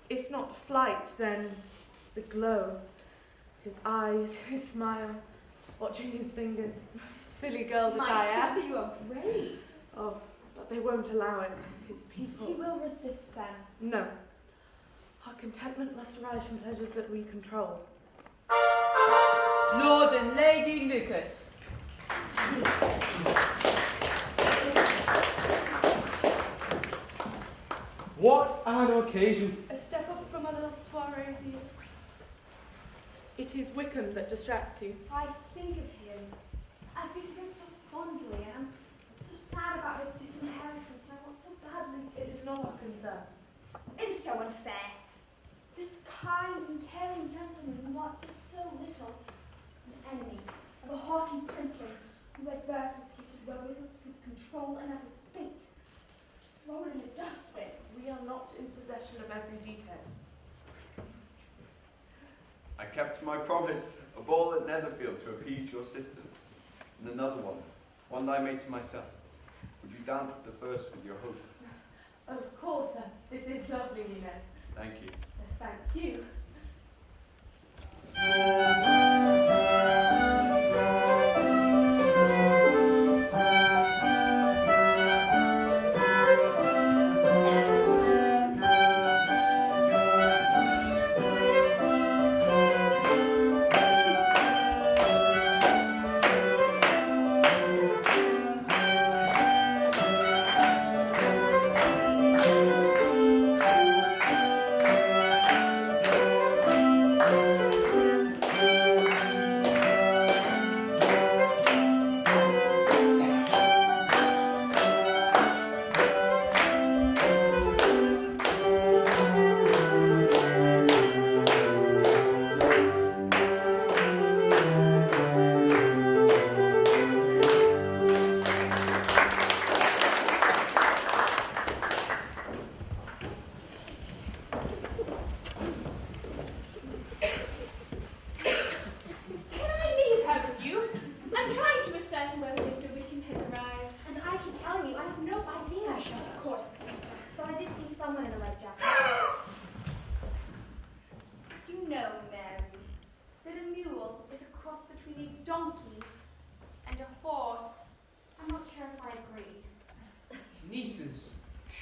if not flight, then the glow. His eyes, his smile, watching his fingers. Silly girl that I am. My sister, you are brave. Oh, but they won't allow it. His people. He will resist them. No. Our contentment must arise from pleasures that we control. Lord and Lady Lucas. What an occasion! A step up from a little soiree, dear. It is Wickham that distracts you. I think of him. I think of him so fondly, and I'm so sad about his disinheritance, and I want so badly to. It is not our concern. It is so unfair. This kind and caring gentleman who wants for so little, an enemy of a haughty princeling who at birth was gifted wherewith he could control another's fate. Throw it in a dustbin. We are not in possession of every detail. I kept my promise, a ball at Netherfield to appease your sisters, and another one that I made to myself. Would you dance the first with your host? Of course, this is lovely, you know. Thank you. Thank you.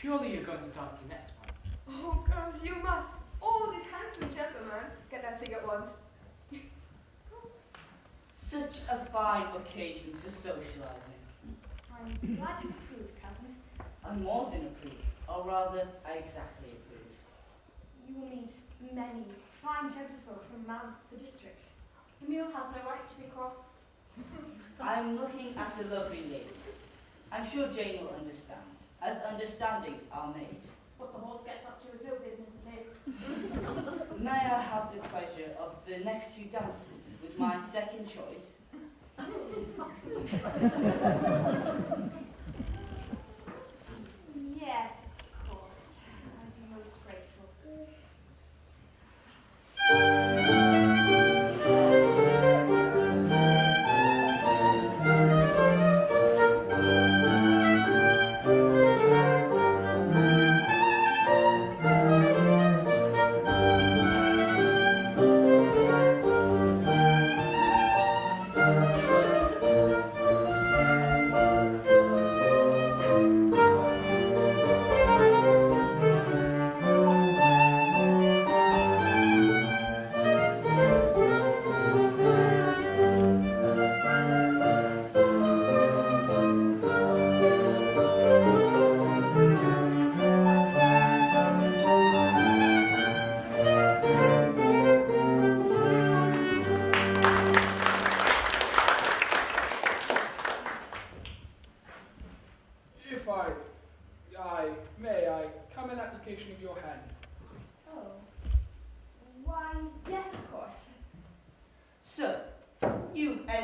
Surely you're going to dance the next one. Oh, girls, you must. All these handsome gentlemen get dancing at once. Such a fine occasion for socialising. I'm glad to approve, cousin. I more than approve, or rather, I exactly approve. You will meet many fine gentlefolk from around the district. The mule has no right to be crossed. I'm looking at a lovely lady. I'm sure Jane will understand, as understandings are made. What the horse gets up to is no business of his. May I have the pleasure of the next few dances with my second choice? Yes, of course. I'd be most grateful.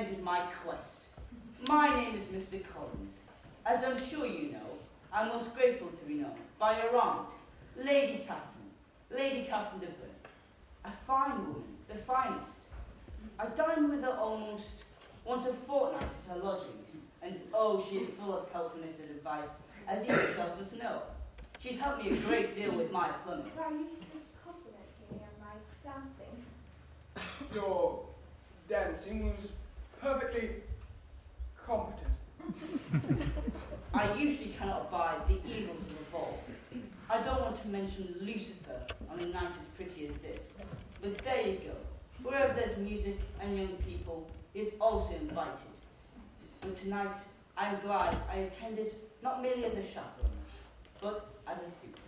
ended my quest. My name is Mr. Collins. As I'm sure you know, I'm most grateful to be known by your aunt, Lady Catherine de Bourgh. A fine woman, the finest. I dine with her almost once a fortnight at her lodgings, and oh, she is full of helpfulness and advice, as you yourself must know. She's helped me a great deal with my plumbing. Why, you need to compliment me on my dancing. Your dancing was perfectly competent. I usually cannot abide the evils of a ball. I don't want to mention Lucifer on a night as pretty as this, but there you go. Wherever there's music and young people, he is also invited. And tonight, I'm glad I attended not merely as a chaperone, but as a suitor.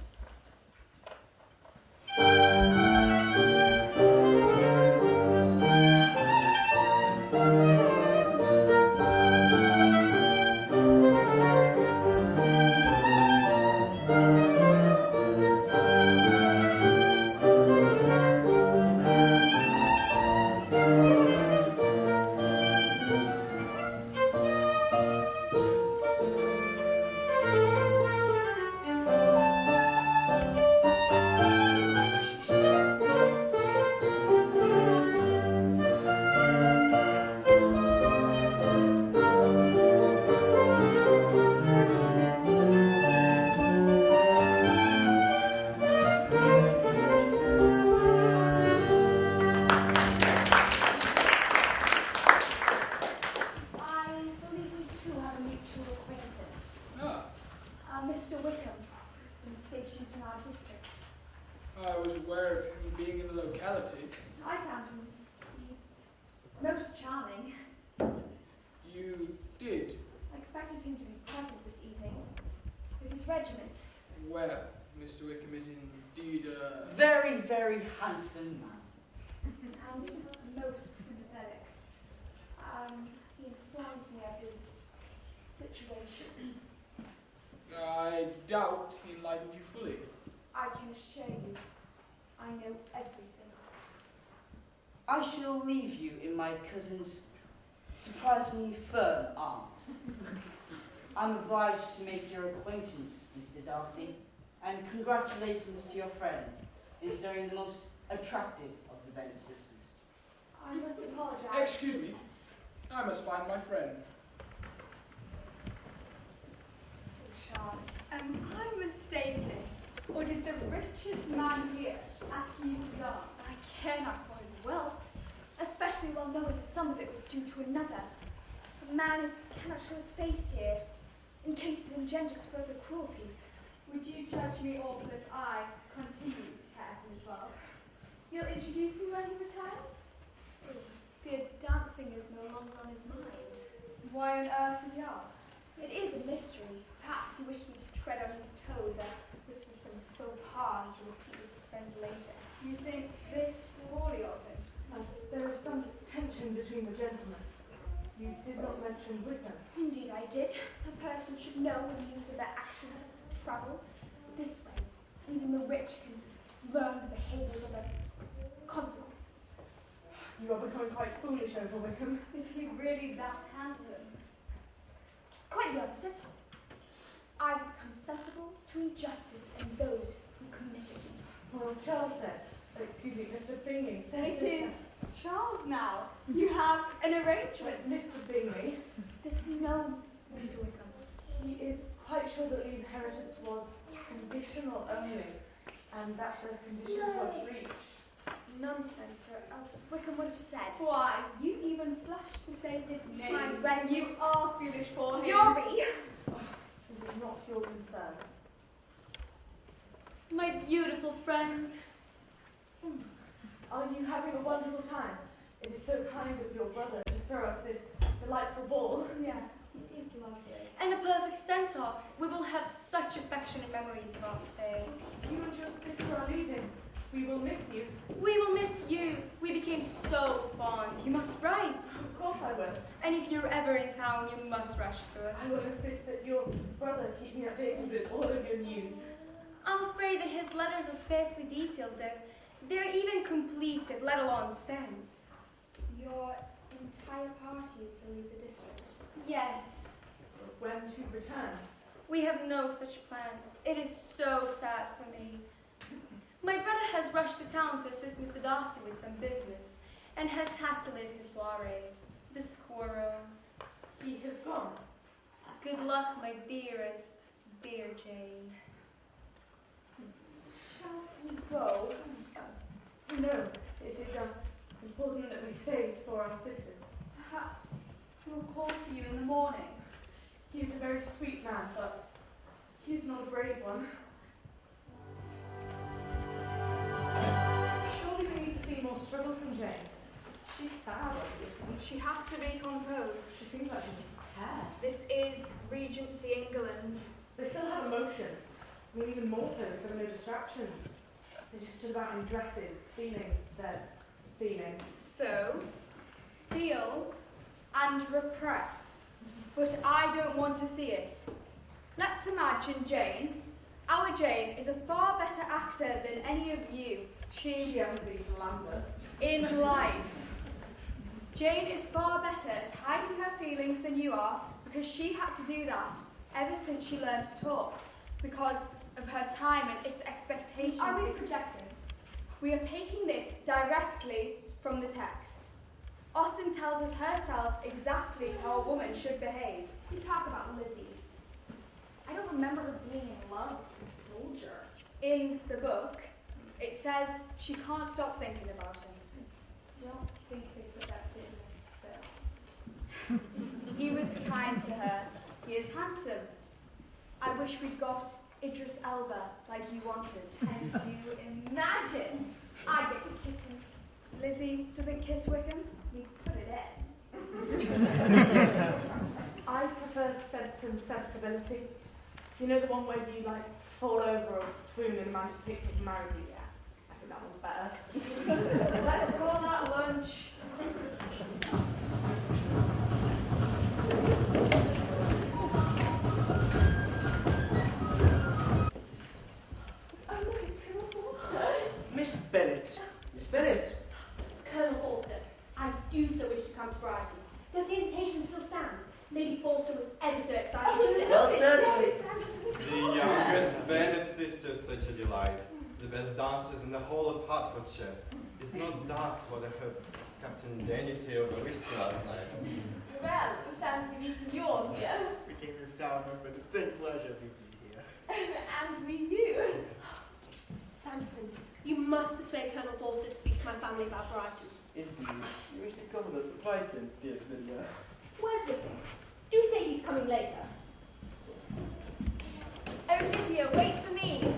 Mr. Wickham has been stationed in our district. I was aware of him being in the locality. I found him most charming. You did? I expected him to be present this evening with his regiment. Well, Mr. Wickham is indeed a... Very, very handsome man. And most sympathetic. He informed me of his situation. I doubt he enlightened you fully. I can assure you, I know everything. I shall leave you in my cousin's surprisingly firm arms. I'm obliged to make your acquaintance, Mr. Darcy, and congratulations to your friend in serving the most attractive of the Bennet sisters. I must apologize. Excuse me. I must find my friend. Charlotte, am I mistaken? Or did the richest man here ask you to dance? I care not for his wealth, especially while knowing some of it was due to another. A man who cannot show his face here, in case it engenders further cruelties. Would you judge me awful if I continued to care for his wealth? You'll introduce me when he returns? Fear dancing is no longer on his mind. Why on earth did you ask? It is a mystery. Perhaps he wished me to tread on his toes, or this was some faux pas he will repeat with his friend later. Do you think this wholly of him? There is some tension between the gentlemen. You did not mention Wickham. Indeed I did. A person should know when news of their actions have travelled. This way, even the rich can learn the behaviours of their consequences. You are becoming quite foolish over Wickham. Is he really that handsome? Quite the opposite. I become sensible to injustice in those who commit it. Well, Charles said, Mr. Bingley said It is Charles now. You have an arrangement. Mr. Bingley, Does he know Mr. Wickham? he is quite sure that the inheritance was conditional only, and that the condition was reached. Nonsense, or else Wickham would have said. Why, you even flashed to say his name. My friend, You are foolish for him. Fury! It is not your concern. My beautiful friend. Are you having a wonderful time? It is so kind of your brother to throw us this delightful ball. Yes, it is lovely. And a perfect send-off. We will have such affectionate memories of our stay. You and your sister are leaving. We will miss you. We will miss you. We became so fond. You must write. Of course I will. And if you're ever in town, you must rush to us. I will insist that your brother keep me updated with all of your news. I'm afraid that his letters are sparsely detailed, though. They're even completed, let alone sent. Your entire party is return. We have no such plans. It is so sad for me. My brother has rushed to town to assist Mr. Darcy with some business, and has had to leave his soiree. The squirrel. He has gone. Good luck, my dearest, dear Jane. Shall we go? No, it is important that we stay for our sister. Perhaps he will call for you in the morning. He is a very sweet man, but he is not a brave one. Surely we need to see more struggle from Jane. She's sad, obviously. She has to be composed. She seems like she doesn't care. This is Regency England. They still have emotion. I mean, even more so, if there were no distractions. They just stood about in dresses, feeling their feelings. So, feel and repress. But I don't want to see it. Let's imagine Jane. Our Jane is a far better actor than any of you. She hasn't been to Lambert. In life. Jane is far better at hiding her feelings than you are, because she had to do that ever since she learned to talk, because of her time and its expectations. Are we projecting? We are taking this directly from the text. Austen tells us herself exactly how a woman should behave. We talk about Lizzie. I don't remember her being in love with some soldier. In the book, it says she can't stop thinking about him. I don't think they put that bit in the film. He was kind to her. He is handsome. I wish we'd got Idris Elba like you wanted. Can you imagine? I get to kiss him. Lizzie doesn't kiss Wickham. We put it I prefer Sense and Sensibility. You know the one where you like fall over or swoon and the man just picks up and marries you? Yeah, I think that one's better. Let's call that lunch. Oh, look, it's Colonel Forster. Miss Bennet. Miss Bennet. Colonel Forster, I do so wish to come to Brighton. Does the invitation still stand? Lady Forster was ever so excited. Well, certainly. The youngest Bennet sisters, such a delight. The best dancers in the whole of Hertfordshire. It's not that what I heard Captain Dennis here over whiskey last night. Well, we fancy meeting you all here. We came to town for a distinct pleasure of meeting you here. And we you. Samson, you must persuade Colonel Forster to speak to my family about Brighton. Indeed. You wish to come with us to Brighton, dear Lydia. Where's Wickham? Do say he's coming later. Oh, Lydia, wait for me.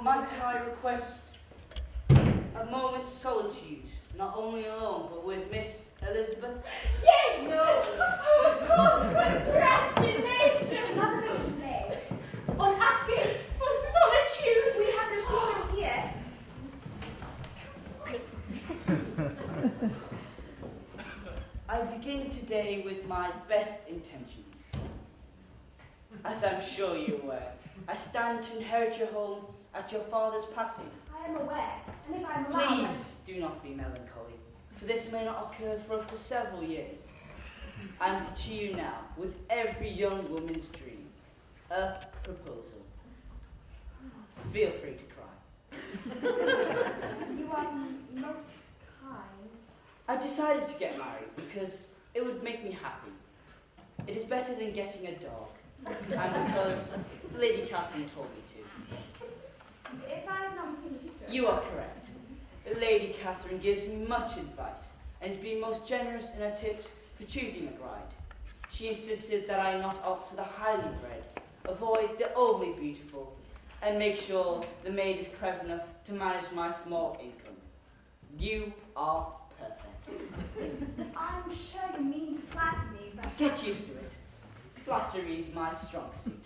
Might I request a moment's solitude, not only alone, but with Miss Elizabeth? Yes! No! Oh, of course! Congratulations! What did they say? On asking for solitude! We have no servants here. I begin today with my best intentions. As I'm sure you're aware, I stand to inherit your home at your father's passing. I am aware, and if I'm allowed... Please do not be melancholy, for this may not occur for up to several years. And to you now, with every young woman's dream, a proposal. Feel free to cry. You are most kind. I decided to get married because it would make me happy. It is better than getting a dog, and because Lady Catherine told me to. If I have not misunderstood... You are correct. Lady Catherine gives me much advice and has been most generous in her tips for choosing a bride. She insisted that I not opt for the highly bred, avoid the overly beautiful, and make sure the maid is clever enough to manage my small income. You are perfect. I'm sure you mean to flatter me, but... Get used to it. Flattery is my strong suit.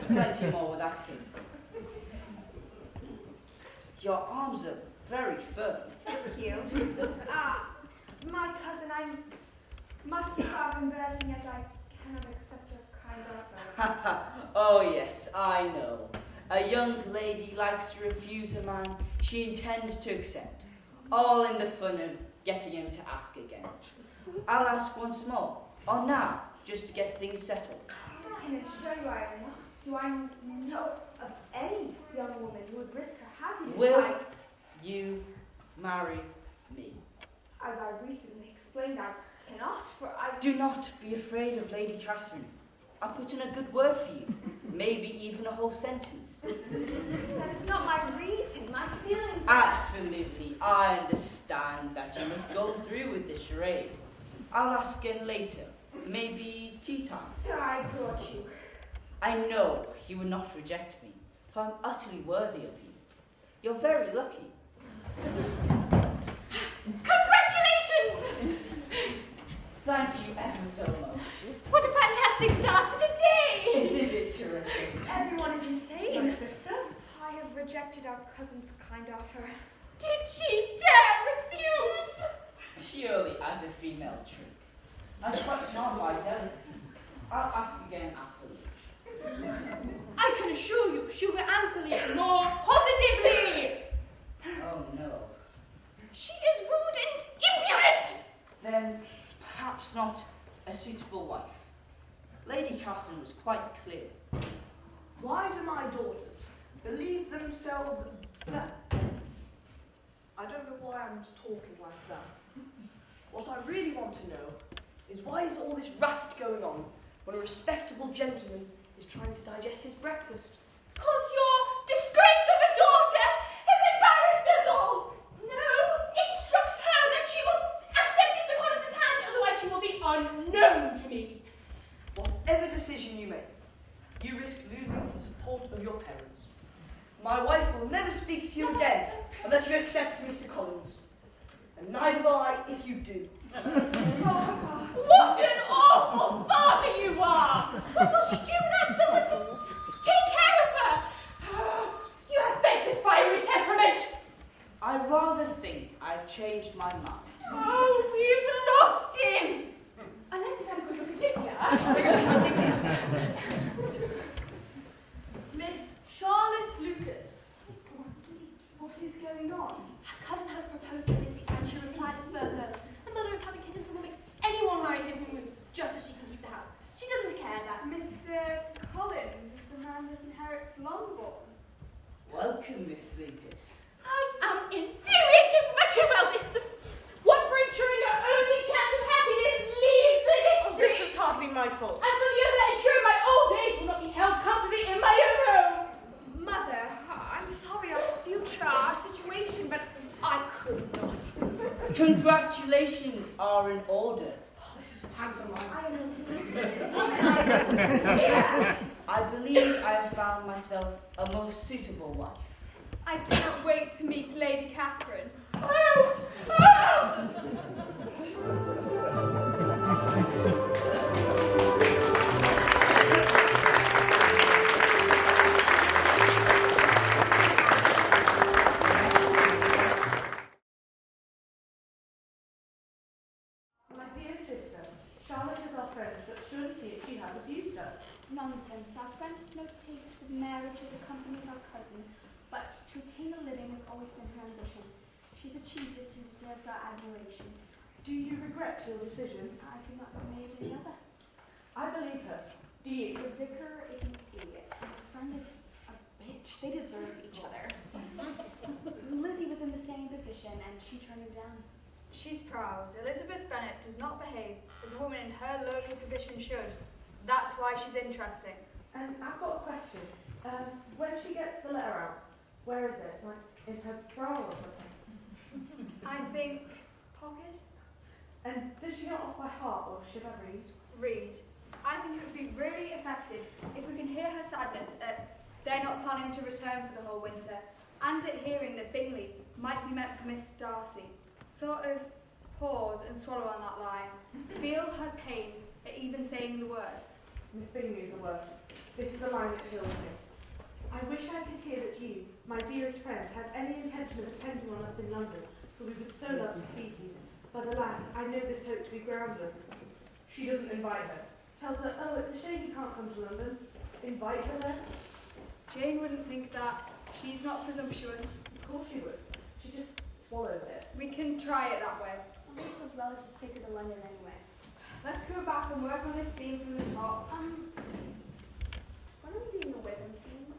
Plenty more where that came from. Your arms are very firm. Thank you. My cousin, I must stop conversing as I cannot accept a kind offer. Oh yes, I know. A young lady likes to refuse a man she intends to accept, all in the fun of getting him to ask again. I'll ask once more, or now, just to get things settled. I can assure you I am not. Do I know of any young woman who would risk her happiness Will by, you marry me? as I recently explained, I cannot, for I... Do not be afraid of Lady Catherine. I'll put in a good word for you, maybe even a whole sentence. That is not my reason, my feelings... Absolutely, I understand that you must go through with this charade. I'll ask again later, maybe tea time. Sir, I exhort you. I know you would not reject me, for I'm utterly worthy of you. You're very lucky. Congratulations! Thank you ever so much. What a fantastic start to the day! Isn't it terrific? Everyone is insane. My sister? I have rejected our cousin's kind offer. Did she dare refuse? Surely as a female trick. I'm quite charmed by delicacy. I'll ask again afterwards. I can assure you she will answer you more positively. Oh no. She is rude and impudent. Then perhaps not a suitable wife. Lady Catherine was quite clear. Why do my daughters believe themselves better? I don't know why I'm talking like that. What I really want to know is why is all this racket going on when a respectable gentleman is trying to digest his breakfast? Because your disgrace of a daughter has embarrassed us all. No, instruct her that she will accept Mr. Collins's hand, otherwise she will be unknown to me. Whatever decision you make, you risk losing the support of your parents. My wife will never speak to you again unless you accept Mr. Collins. And neither will I if you do. What an awful father you are! What will she do without someone to take care of her? You have fed this fiery temperament. I rather think I've changed my mind. Oh, we've lost him! Unless you've had a good look at Lydia. Miss Charlotte Lucas. What is going on? Her cousin has proposed to Lizzie and she replied a firm no. The mother is having kittens and will make anyone marry him who moves, just as she can keep the house. She doesn't care that. Mr. Collins is the man that inherits Longbourn. Welcome, Miss Lucas. I am infuriated with my two eldest. One for ensuring her only chance of happiness leaves the district. This is hardly my fault. And for the other, ensuring my old age will not be held comfortably in my own home. Mother, I'm sorry our future, our situation, but I could not. Congratulations are in order. Oh, this is pants on my I am I believe I have found myself a most suitable wife. I cannot wait to meet Lady Catherine. Out! Out! My dear sister, Charlotte is our friend, but surely she has abused her. Nonsense. Our friend has no taste for marriage or the company of our cousin, but to attain a living has always been her ambition. She's achieved it and deserves our admiration. Do you regret your decision? I could not have made any other. I believe her. Do you? The vicar is an idiot, and her friend is a bitch. They deserve each other. Lizzie was in the same position, and she turned him down. She's proud. Elizabeth Bennet does not behave as a woman in her lowly position should. That's why she's interesting. And I've got a question. When she gets the letter out, where is it? Like in her bra or something? I think pocket? And does she not off by heart, or should I read? Read. I think it would be really effective if we can hear her sadness at they're not planning to return for the whole winter, and at hearing that Bingley might be meant for Miss Darcy. Sort of pause and swallow on that line. Feel her pain at even saying the words. Miss Bingley is the worst. This is a line that kills me. I wish I could hear that you, my dearest friend, had any intention of attending on us in London, for we would so love to see you. But alas, I know this hope to be groundless. She doesn't invite her. Tells her, oh, it's a shame you can't come to London. Invite her then. Jane wouldn't think that. She's not presumptuous. Of course she would. She just swallows it. We can try it that way. Lisa's relatives take her to London anyway. Let's go back and work on this theme from the top. When are we doing the women scenes?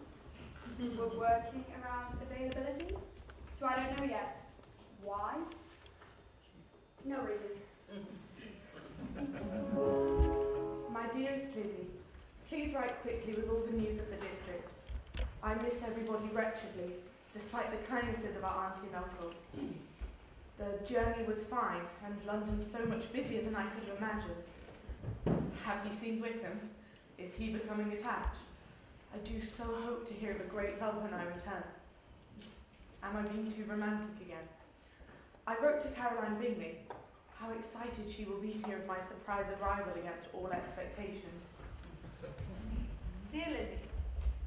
We're working around availabilities, so I don't know yet. Why? No reason. My dearest Lizzie, please write quickly with all the news of the district. I miss everybody wretchedly, despite the kindnesses of our auntie and uncle. The journey was fine, and London so much busier than I could have imagined. Have you seen Wickham? Is he becoming attached? I do so hope to hear of a great love when I return. Am I being too romantic again? I wrote to Caroline Bingley. How excited she will be to hear of my surprise arrival against all expectations. Dear Lizzie,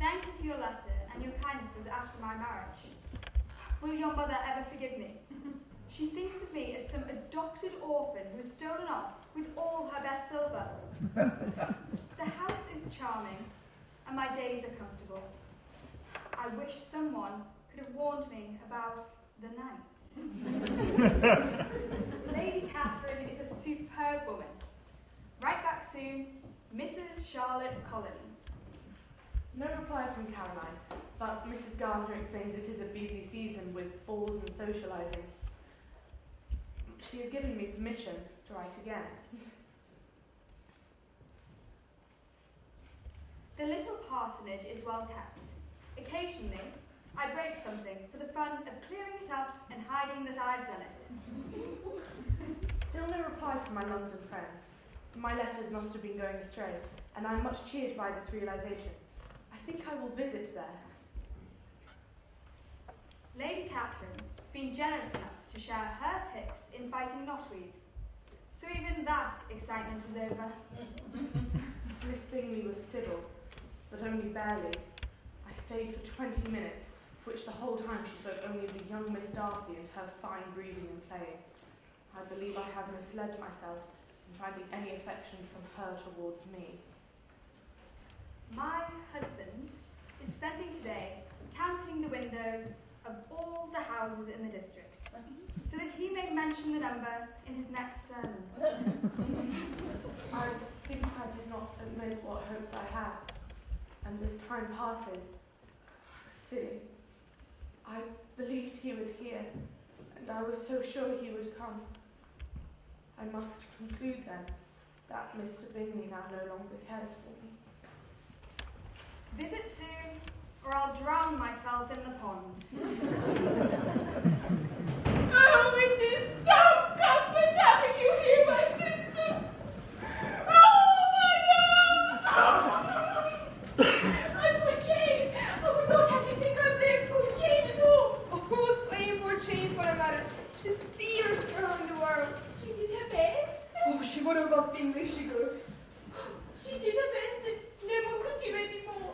thank you for your letter and your kindnesses after my marriage. Will your mother ever forgive me? She thinks of me as some adopted orphan who was stolen off with all her best silver. The house is charming, and my days are comfortable. I wish someone could have warned me about the nights. Lady Catherine is a superb woman. Right back soon, Mrs. Charlotte Collins. No reply from Caroline, but Mrs. Gardner explains it is a busy season with balls and socialising. She has given me permission to write again. The little parsonage is well kept. Occasionally, I break something for the fun of clearing it up and hiding that I've done it. Still no reply from my London friends. My letters must have been going astray, and I'm much cheered by this realisation. I think I will visit there. Lady Catherine has been generous enough to share her tips in fighting knotweed. So even that excitement is over. Miss Bingley was civil, but only barely. I stayed for 20 minutes, which the whole time she spoke only of the young Miss Darcy and her fine breeding and playing. I believe I have misled myself in finding any affection from her towards me. My husband is spending today counting the windows of all the houses in the district, so that he may mention the number in his next sermon. I think I did not admit what hopes I had, and as time passes, I was silly. I believed he would hear, and I was so sure he would come. I must conclude then that Mr. Bingley now no longer cares for me. Visit soon, or I'll drown myself in the pond. Oh, it is some comfort having you here, my sister. Oh, my love! And poor Jane, I would not have you think of their poor Jane at all. Who's playing poor Jane for a matter? She's the dearest girl in the world. She did her best. Oh, she would have got Bingley, she could. She did her best, and no one could do any more.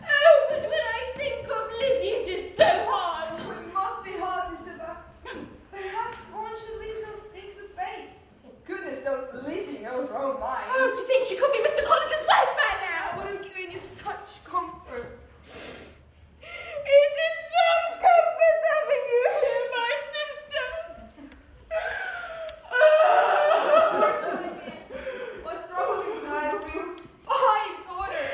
Oh, but when I think of Lizzie, it is so hard. Oh, it must be hard, Isabel. Perhaps one should leave those things to fate. Goodness knows Lizzie knows her own mind. Oh, to think she could be Mr. Collins's wife by now. That would have given you such comfort. It is some comfort having you here, my sister. Poor Olivia, what trouble is that for your fine daughter?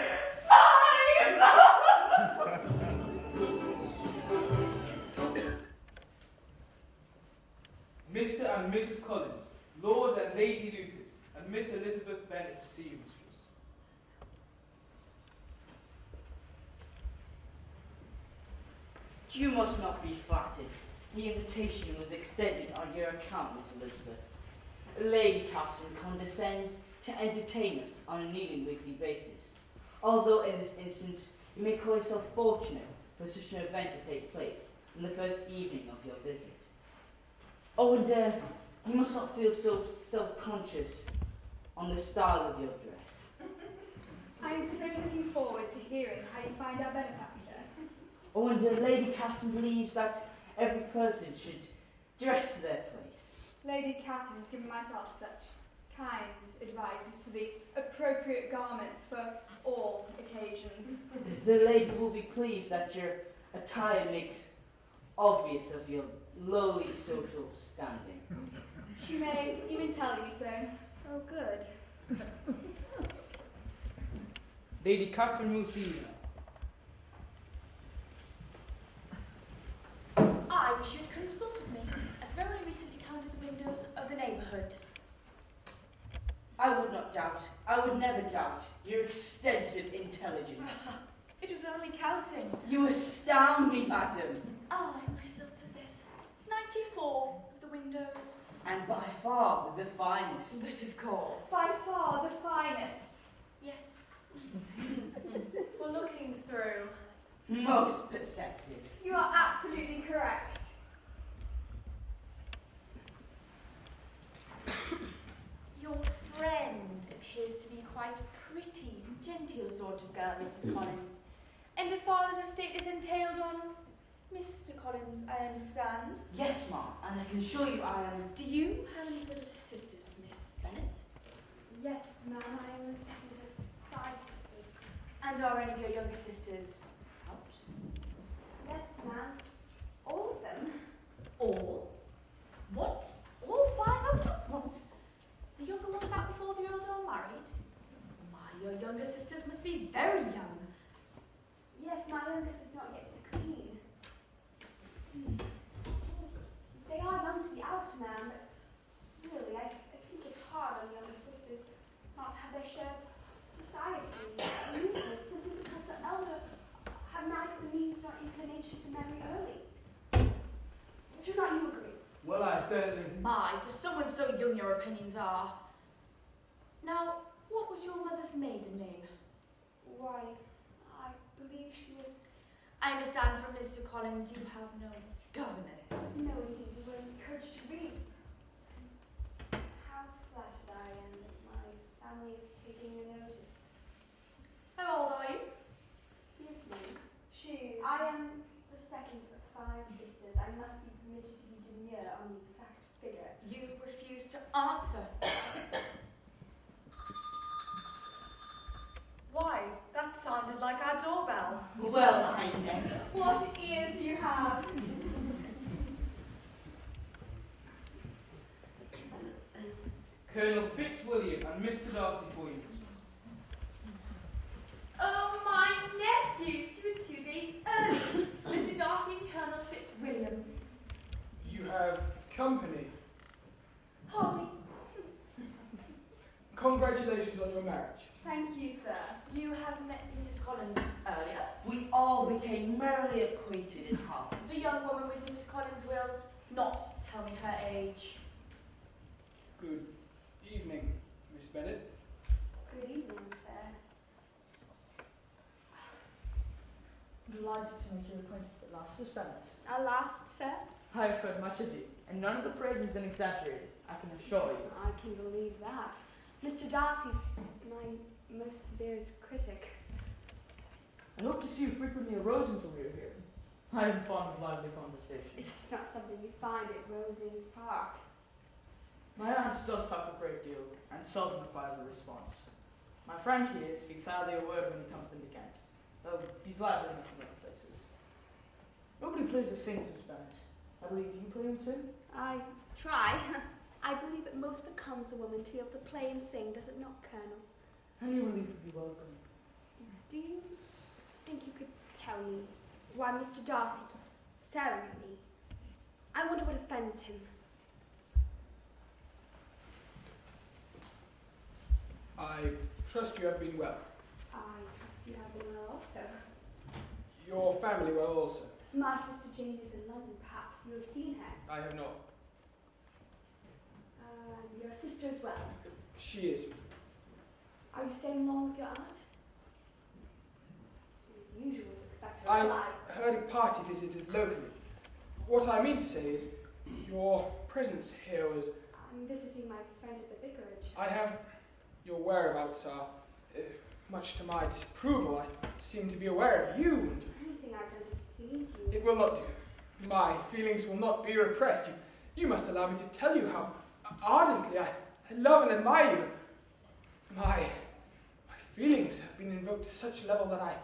Mr. and Mrs. Collins, Lord and Lady Lucas, and Miss Elizabeth Bennet to see you, mistress. You must not be flattered. The invitation was extended on your account, Miss Elizabeth. Lady Catherine condescends to entertain us on a nearly weekly basis, although in this instance you may call yourself fortunate for such an event to take place on the first evening of your visit. Oh, and you must not feel so self-conscious on the style of your dress. I am so looking forward to hearing how you find our benefactor. Oh, and Lady Catherine believes that every person should dress to their place. Lady Catherine has given myself such kind advice as to the appropriate garments for all occasions. The lady will be pleased that your attire makes obvious of your lowly social standing. She may even tell you so. Oh, good. Lady Catherine will see you. I wish you had consulted me, as I've only recently counted the windows of the neighbourhood. I would not doubt, I would never doubt your extensive intelligence. It was only counting. You astound me, madam. I myself possess 94 of the windows. And by far the finest. But of course. By far the finest. Yes. For looking through. Most perceptive. You are absolutely correct. Your friend appears to be quite a pretty, genteel sort of girl, Mrs. Collins. And a father's estate is entailed on Mr. Collins, I understand. Yes, ma'am, and I can assure you I am. Do you have any brothers or sisters, Miss Bennet? Yes, ma'am, I am the second of 5 sisters. And are any of your younger sisters out? Yes, ma'am. All of them. All? What? All 5 out at once? The younger ones out before the older are married? My, your younger sisters must be very young. Yes, my youngest is not yet 16. They are young to be out, ma'am, but really, I think it's hard on younger sisters not to have their share of society amusement simply because the elder have neither the means nor inclination to marry early. Do not you agree? Well, I certainly... My, for someone so young your opinions are. Now, what was your mother's maiden name? Why, I believe she was... I understand from Mr. Collins you have no governess. No, indeed, we were encouraged to read. How flattered I am that my family is taking a notice. How old are you? Excuse me. Shoes. I am the second of 5 sisters. I must be permitted to be demure on the exact figure. You refuse to answer. Why, that sounded like our doorbell. Well, I never. What ears you have. Colonel Fitzwilliam and Mr. Darcy for you. Oh, my nephews, you were 2 days early. Mr. Darcy and Colonel Fitzwilliam. You have company. Hardly. Congratulations on your marriage. Thank you, sir. You have met Mrs. Collins earlier. We all became merrily acquainted in Harvard. The young woman with Mrs. Collins will not tell me her age. Good evening, Miss Bennet. Good evening, sir. Delighted to make your acquaintance at last, Miss Bennet. At last, sir? I have heard much of you, and none of the praise has been exaggerated, I can assure you. I can believe that. Mr. Darcy's my most severest critic. I hope to see you frequently at Rosenthal we are here. I am fond of lively conversation. It's not something you find at Rosings Park. My aunt does talk a great deal, and seldom requires a response. My friend here speaks hardly a word when he comes into Kent, though he's lively enough in other places. Nobody plays the sings, Miss Bennet. I believe you play and sing? I try. I believe it most becomes a woman to be able to play and sing, does it not, Colonel? Any relief would be welcome. Do you think you could tell me why Mr. Darcy keeps staring at me? I wonder what offends him. I trust you have been well. I trust you have been well also. Your family well also. My sister Jane is in London, perhaps you have seen her. I have not. Your sister as well. She is. Are you staying long with your aunt? It is usual to expect her I to lie. heard a party visited locally. What I mean to say is, your presence here was... I'm visiting my friend at the vicarage. I have... Your whereabouts are... much to my disapproval. I seem to be aware of you. And Anything I've done to displease you. it will not do. My feelings will not be repressed. You must allow me to tell you how ardently I love and admire you. My feelings have been invoked to such a level that I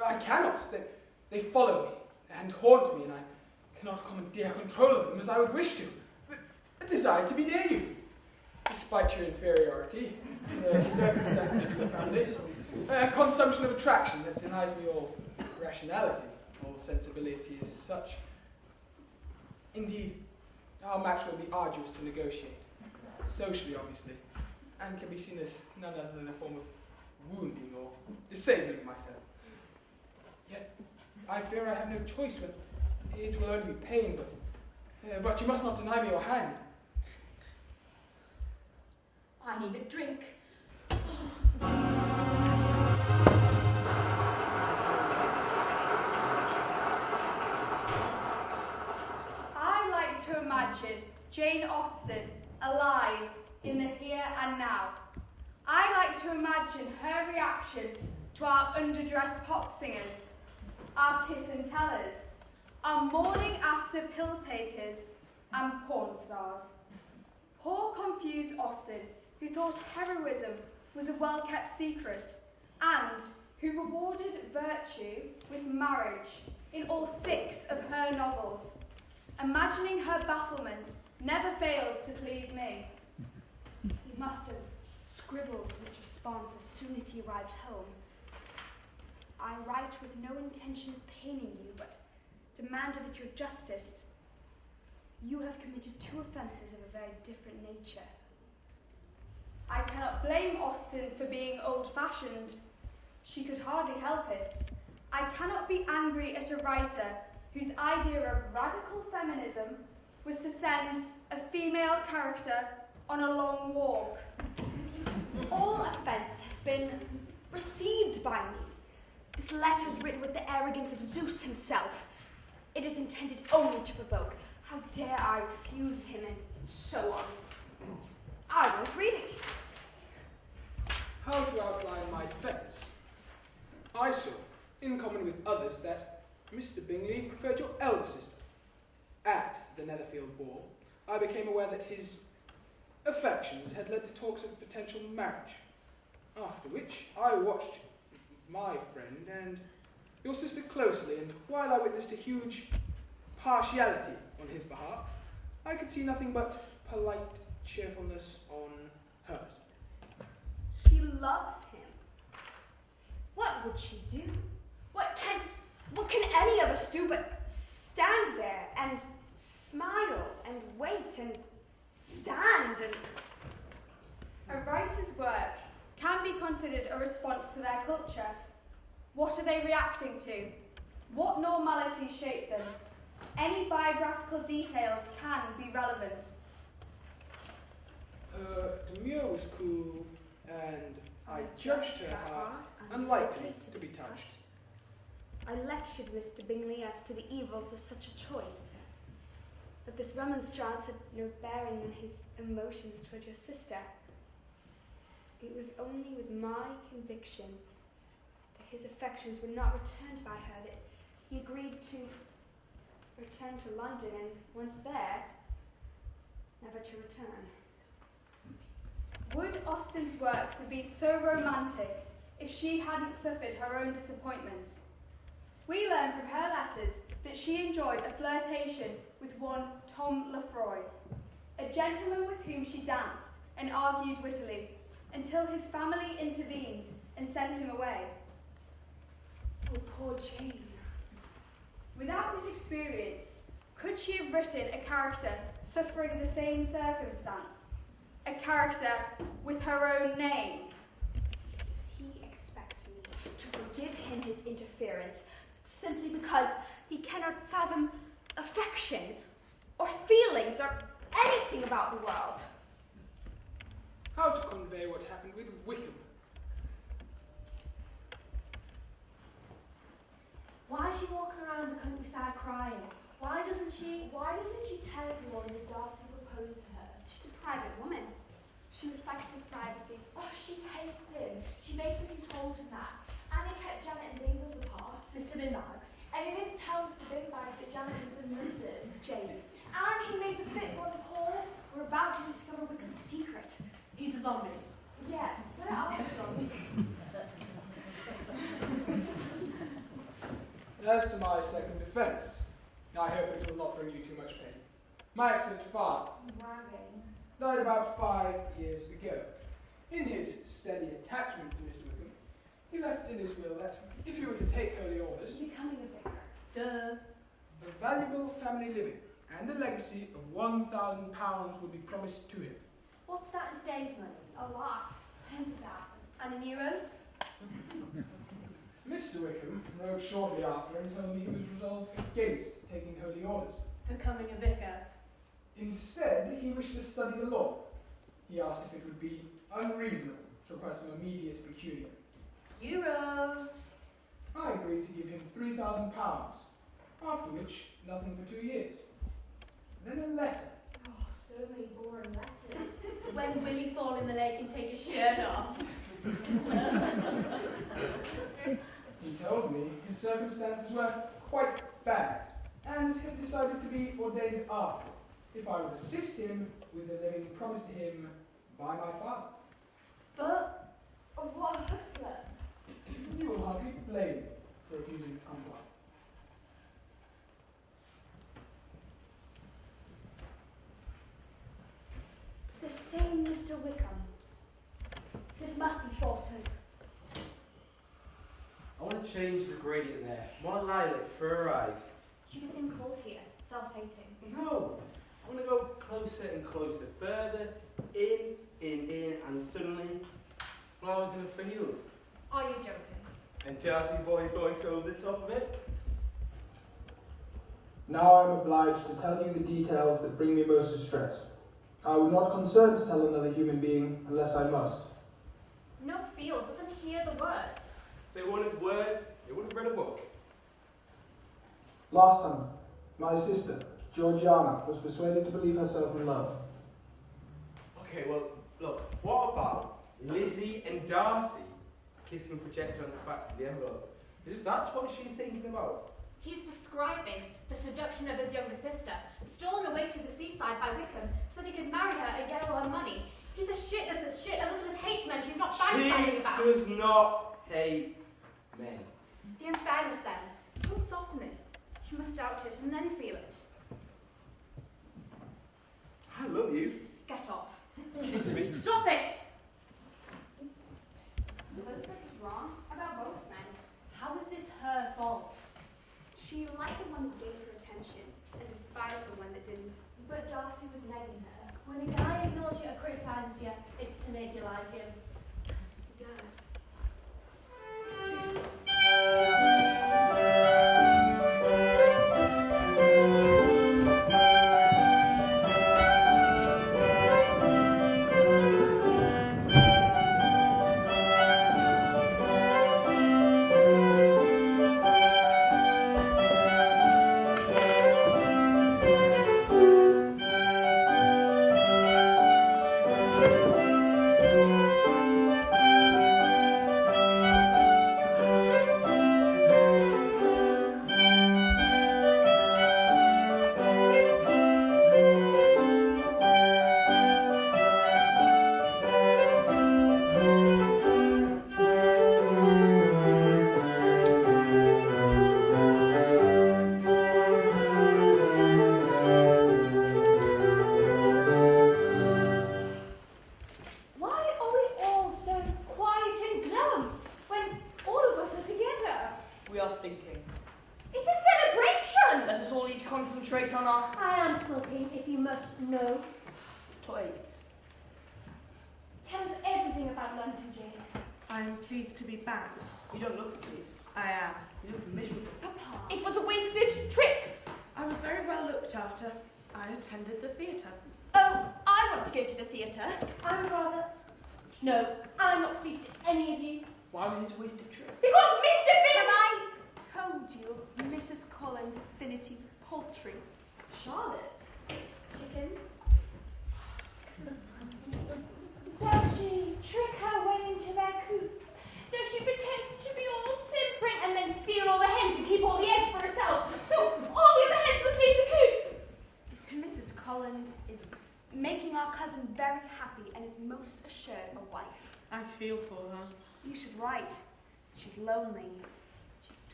I cannot. They follow me and haunt me, and I cannot commandeer control of them as I would wish to. But I desire to be near you, despite your inferiority, the circumstances of your family, a consumption of attraction that denies me all rationality, all sensibility as such. Indeed, our match will be arduous to negotiate, socially obviously, and can be seen as none other than a form of wounding or disabling myself. Yet, I fear I have no choice, but it will only be pain, but you must not deny me your hand. I need a drink. I like to imagine Jane Austen alive in the here and now. I like to imagine her reaction to our underdressed pop singers, our kiss and tellers, our morning after pill takers, and porn stars. Poor confused Austen, who thought heroism was a well-kept secret, and who rewarded virtue with marriage in all 6 of her novels. Imagining her bafflement never fails to please me. He must have scribbled this response as soon as he arrived home. I write with no intention of paining you, but demand of it your justice. You have committed 2 offences of a very different nature. I cannot blame Austen for being old-fashioned. She could hardly help it. I cannot be angry at a writer whose idea of radical feminism was to send a female character on a long walk. All offence has been received by me. This letter is written with the arrogance of Zeus himself. It is intended only to provoke. How dare I refuse him, and so on. I won't read it. How to outline my defence? I saw, in common with others, that Mr. Bingley preferred your elder sister. At the Netherfield ball, I became aware that his affections had led to talks of potential marriage, after which I watched my friend and your sister closely, and while I witnessed a huge partiality on his behalf, I could see nothing but polite cheerfulness on hers. She loves him. What would she do? What can any of us do but stand there and smile and wait and stand and... A writer's work can be considered a response to their culture. What are they reacting to? What normalities shape them? Any biographical details can be relevant. Her demure was cool, and I judged her heart unlikely to be touched. I lectured Mr. Bingley as to the evils of such a choice, but this remonstrance had no bearing on his emotions toward your sister. It was only with my conviction that his affections were not returned by her that he agreed to return to London, and once there, never to return. Would Austen's works have been so romantic if she hadn't suffered her own disappointment? We learn from her letters that she enjoyed a flirtation with one Tom Lefroy, a gentleman with whom she danced and argued wittily, until his family intervened and sent him away. Oh, poor Jane. Without this experience, could she have written a character suffering the same circumstance? A character with her own name? Does he expect me to forgive him his interference simply because he cannot fathom affection or feelings or anything about the world? How to convey what happened with Wickham? Why is she walking around the countryside crying? Why doesn't she tell everyone that Darcy proposed to her? She's a private woman. She respects his privacy. Oh, she hates him. She basically told him that. And they kept Janet and Mabel's apart. Mr. Binbags. And he didn't tell Mr. Binbags that Janet was in London. Jane. And he made the fit on the poor. We're about to discover Wickham's secret. He's a zombie. Yeah, where are the zombies? As to my second offence, I hope it will not bring you too much pain. My excellent father died about 5 years ago. In his steady attachment to Mr. Wickham, he left in his will that if he were to take holy orders, Becoming a vicar. Duh. A valuable family living and a legacy of £1,000 would be promised to him. What's that in today's money? A lot. Tens of thousands. And in euros? Mr. Wickham wrote shortly after and told me he was resolved against taking holy orders. Becoming a vicar. Instead, he wished to study the law. He asked if it would be unreasonable to request some immediate peculiar. Euros. I agreed to give him £3,000, after which, nothing for 2 years. Then a letter. Oh, so many boring letters. When will you fall in the lake and take your shirt off? He told me his circumstances were quite bad, and had decided to be ordained after, if I would assist him with the living promised to him by my father. But what a hustler. You will hardly blame me for refusing to comply. The same Mr. Wickham. This must be falsehood. I want to change the gradient there. More lilac for her eyes. She gets in cold here, self-hating. No, I want to go closer and closer, further in, and suddenly flowers in a field. Are you joking? And Darcy's voice over the top of it. Now I am obliged to tell you the details that bring me most distress. I would not consent to tell another human being unless I must. No feels, let them hear the words. If they wanted words, they would have read a book. Last summer, my sister, Georgiana, was persuaded to believe herself in love. Okay, well, look, what about Lizzie and Darcy kissing projector on the back of the envelopes? If that's what she's thinking about. He's describing the seduction of his younger sister, stolen away to the seaside by Wickham so that he could marry her and get all her money. He's a shit that's a shit. Elizabeth hates men she's not fantasizing about. She does not hate men. The unfairness then. Don't soften this. She must doubt it and then feel it. I love you. Get off. Kiss me. Stop it! Elizabeth is wrong about both men. How is this her fault? She liked the one that gave her attention and despised the one that didn't. But Darcy was negging her. When a guy ignores you or criticises you, it's to make you like him.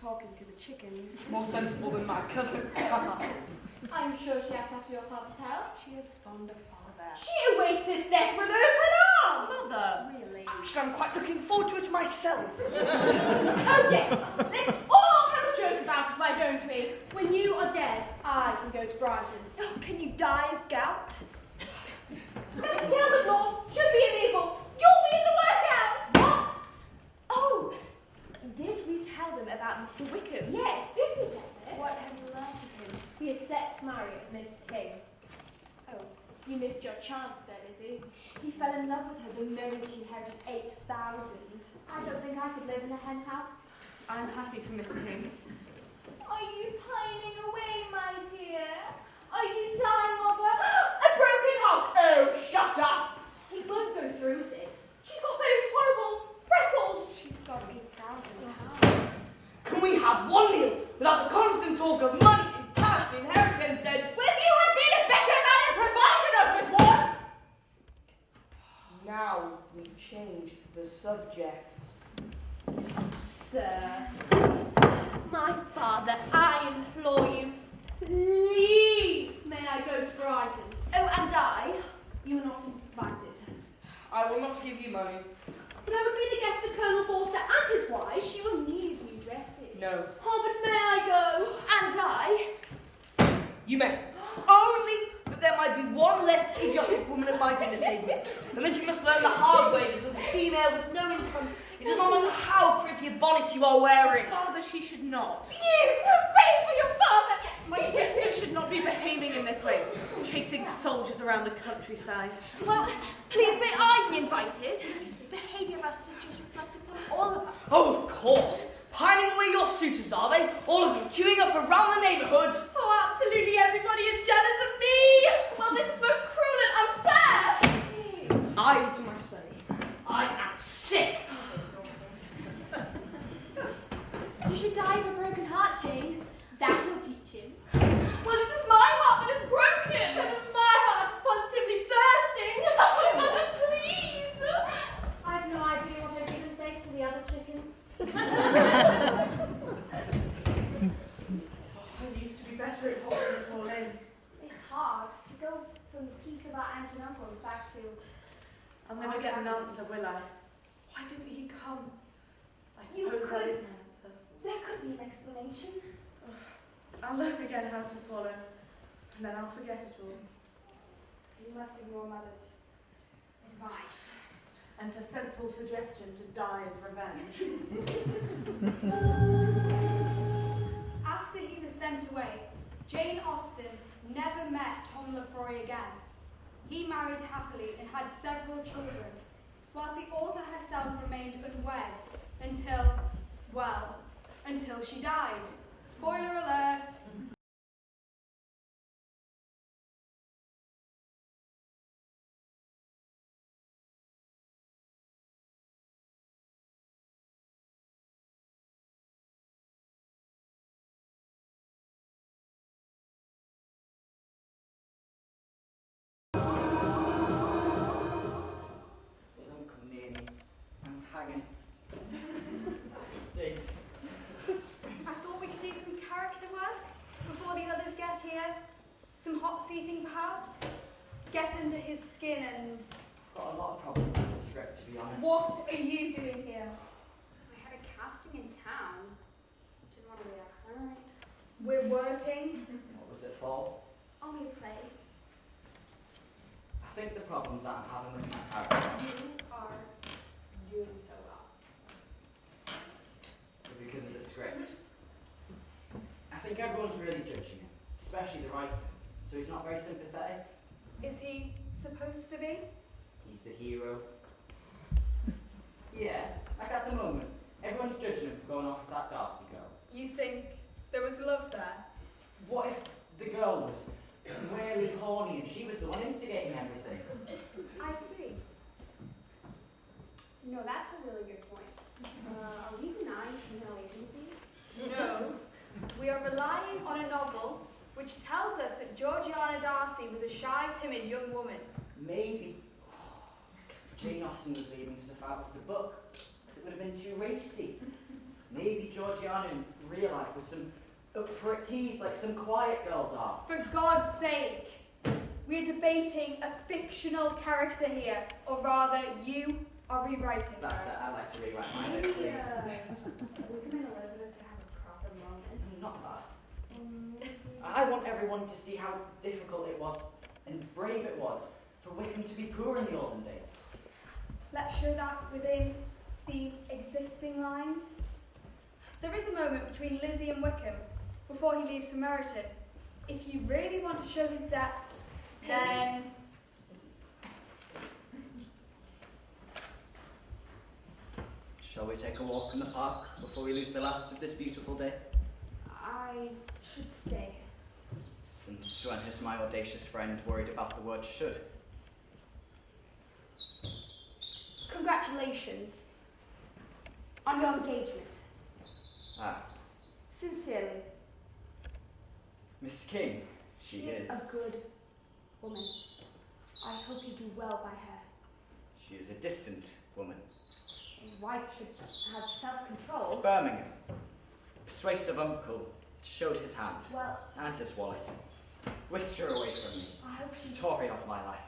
talking to the chickens. More sensible than my cousin. I'm sure she acts after your father's health. She is fond of father. She awaits his death with open arms. Mother. Really? Actually, I'm quite looking forward to it myself. Oh yes, let's all have a joke about it, why don't we? When you are dead, I can go to Brighton. Oh, can you die of gout? Contempt of law should be illegal. You'll be in the workhouse. What? Oh, did we tell them about Mr. Wickham? Yes, did we tell her? What have you learned of him? He is set to marry Miss King. Oh, You missed your chance then, is he? he fell in love with her the moment she inherited 8,000. I don't think I could live in a hen house. I'm happy for Miss King. Are you pining away, my dear? Are you dying of a broken heart? Oh, shut up! He won't go through with it. She's got those horrible freckles. She's got 8,000 pounds. Can we have one meal without the constant talk of money and cash and inheritance and... Well, if you had been a better man and provided us with one! Now we change the subject. Sir, my father, I implore you, please may I go to Brighton. Oh, and I? You are not invited. I will not give you money. But I would be the guest of Colonel Forster and his wife. She will need new dresses. No. Oh, but may I go? And I? You may. Only that there might be one less idiotic woman at my dinner table. And then you must learn the hard way that as a female with no income, it does not matter how pretty a bonnet you are wearing. Father, she should not. You, hooray for your father! My sister should not be behaving in this way, chasing soldiers around the countryside. Well, please may I be invited? This behaviour of our sisters reflects upon all of us. Oh, of course. Pining away your suitors, are they? All of them queuing up around the neighbourhood. Oh, absolutely everybody is jealous of me! Well, this is most cruel and unfair! I into my study. I am sick. You should die of a broken heart, Jane. That'll teach him. Well, it is my heart that is broken! My heart is positively bursting! Oh, Mother, please! I have no idea what I'd even say to the other chickens. I used to be better at holding it all in. It's hard to go from the peace of our aunt and uncles back to... I'll never get an answer, will I? Why didn't he come? I suppose that is an answer. There could be an explanation. I'll learn again how to swallow, and then I'll forget it all. You must ignore Mother's advice. And her sensible suggestion to die as revenge. After he was sent away, Jane Austen never met Tom Lefroy again. He married happily and had several children, whilst the author herself remained unwed until she died. Spoiler alert. Don't come near me. I'm hanging. Stay. I thought we could do some character work before the others get here. Some hot seating perhaps. Get under his skin and... I've got a lot of problems with the script, to be honest. What are you doing here? I had a casting in town. Didn't want to be outside. We're working. What was it for? Only a play. I think the problems that I'm having with my character You are doing so well. are because of the script. I think everyone's really judging him, especially the writer, so he's not very sympathetic. Is he supposed to be? He's the hero. Yeah, like at the moment, everyone's judging him for going off with that Darcy girl. You think there was love there? What if the girl was really horny and she was the one instigating everything? I see. No, that's a really good point. Are we denying female agency? No. We are relying on a novel which tells us that Georgiana Darcy was a shy, timid young woman. Maybe Jane Austen was leaving stuff out of the book because it would have been too racy. Maybe Georgiana real life with some up-for-it-teas like some quiet girls are. For God's sake, we're debating a fictional character here, or rather, you are rewriting That's her. it, I like to rewrite my notes, please. Wickham and Elizabeth to have a proper moment. Not that. I want everyone to see how difficult it was and brave it was for Wickham to be poor in the olden days. Let's show that within the existing lines. There is a moment between Lizzie and Wickham before he leaves for Meryton. If you really want to show his depths, then... Shall we take a walk in the park before we lose the last of this beautiful day? I should stay. Since when has my audacious friend worried about the word should? Congratulations on your engagement. Ah, Sincerely. Miss King, she is. A good woman. I hope you do well by her. She is a distant woman. A wife should have self-control. Birmingham. Persuasive uncle showed his hand. Well, and his wallet. Whisked her away from me. I hope she... Story of my life.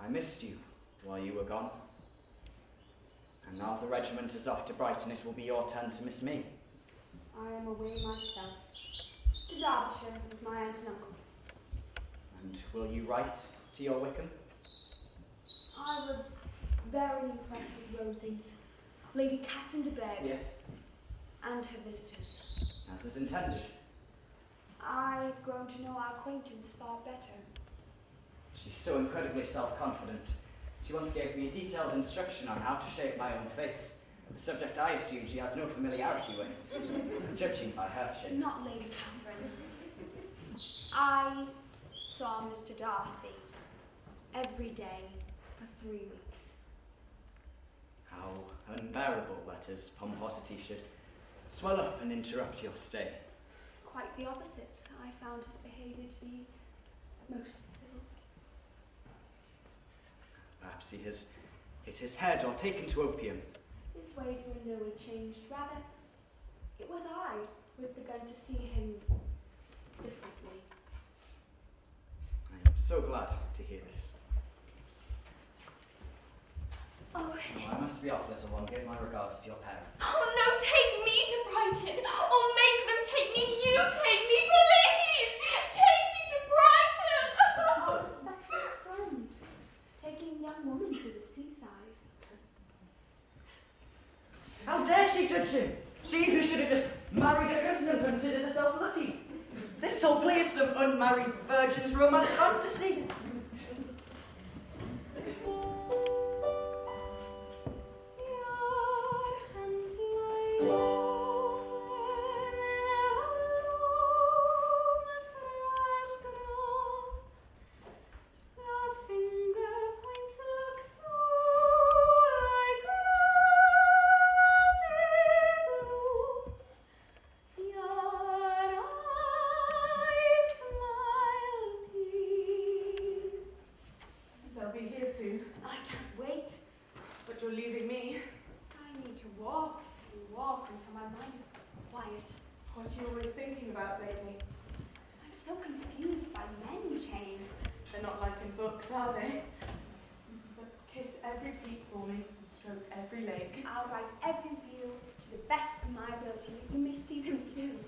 I missed you while you were gone. And now the regiment is off to Brighton, it will be your turn to miss me. I am away myself. To Derbyshire with my aunt and uncle. And will you write to your Wickham? I was very impressed with Rosings, Lady Catherine de Bourgh, Yes, and her visitors. as is intended. I've grown to know our acquaintance far better. She's so incredibly self-confident. She once gave me a detailed instruction on how to shave my own face, a subject I assume she has no familiarity with, judging by her chin. Not Lady Catherine. I saw Mr. Darcy every day for 3 weeks. How unbearable that his pomposity should swell up and interrupt your stay. Quite the opposite. I found his behaviour to be most civil. Perhaps he has hit his head or taken to opium. His ways were in no way changed. Rather, it was I who was begun to see him differently. I am so glad to hear this. Oh, I must be off, little one. Give my regards to your parents. Oh no, take me to Brighton. Oh, make them take me. You take me, please. Take me to Brighton. Our respected friend, taking young woman to the seaside. How dare she judge him? She who should have just married a cousin and considered herself lucky. This whole play is some unmarried virgin's romance fantasy. They'll be here soon. I can't wait. But you're leaving me. I need to walk and walk until my mind is quiet. What are you always thinking about lately? I'm so confused by men, Jane. They're not like in books, are they? But kiss every peak for me and stroke every leg. I'll write every view to the best of my ability. You may see them too.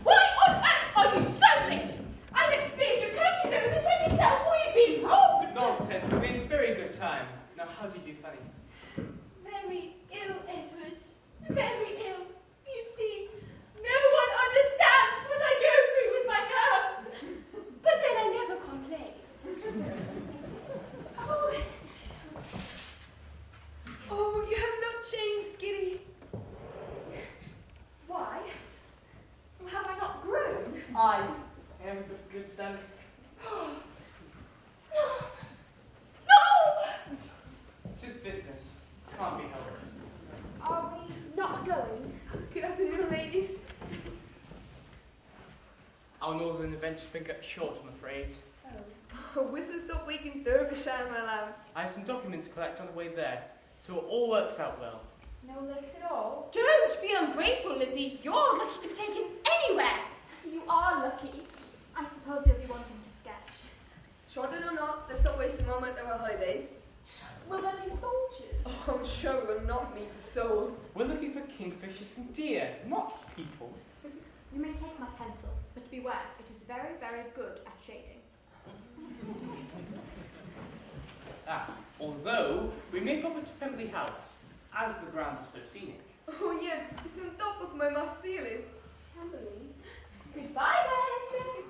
Why on earth are you so late? I had feared you come to know the set itself or you'd been robbed. Nonsense, we've been very good time. Now, how did you find it? Very ill, Edward. Very ill. You see, no one understands what I go through with my nerves. But then I never complain. Oh, you have not changed, Kitty. Why? Have I not grown? I am but good sense. No! Just business. Can't be helped. Are we not going? Good afternoon, ladies. Our northern adventure's been cut short, I'm afraid. Oh. Oh, whistle stop week in Derbyshire, my love. I have some documents to collect on the way there, so it all works out well. No lakes at all? Don't be ungrateful, Lizzie. You're lucky to be taken anywhere. You are lucky. I suppose you'll be wanting to sketch. Shorten or not, let's not waste a moment of our holidays. Will there be soldiers? Oh, I'm sure we'll not meet the soul. We're looking for kingfishers and deer, not people. You may take my pencil, but beware, it is very, very good at shading. Although we may pop into Pemberley House, as the grounds are so scenic. Oh yes, it's on top of my Marcellus. Pemberley? Goodbye, then.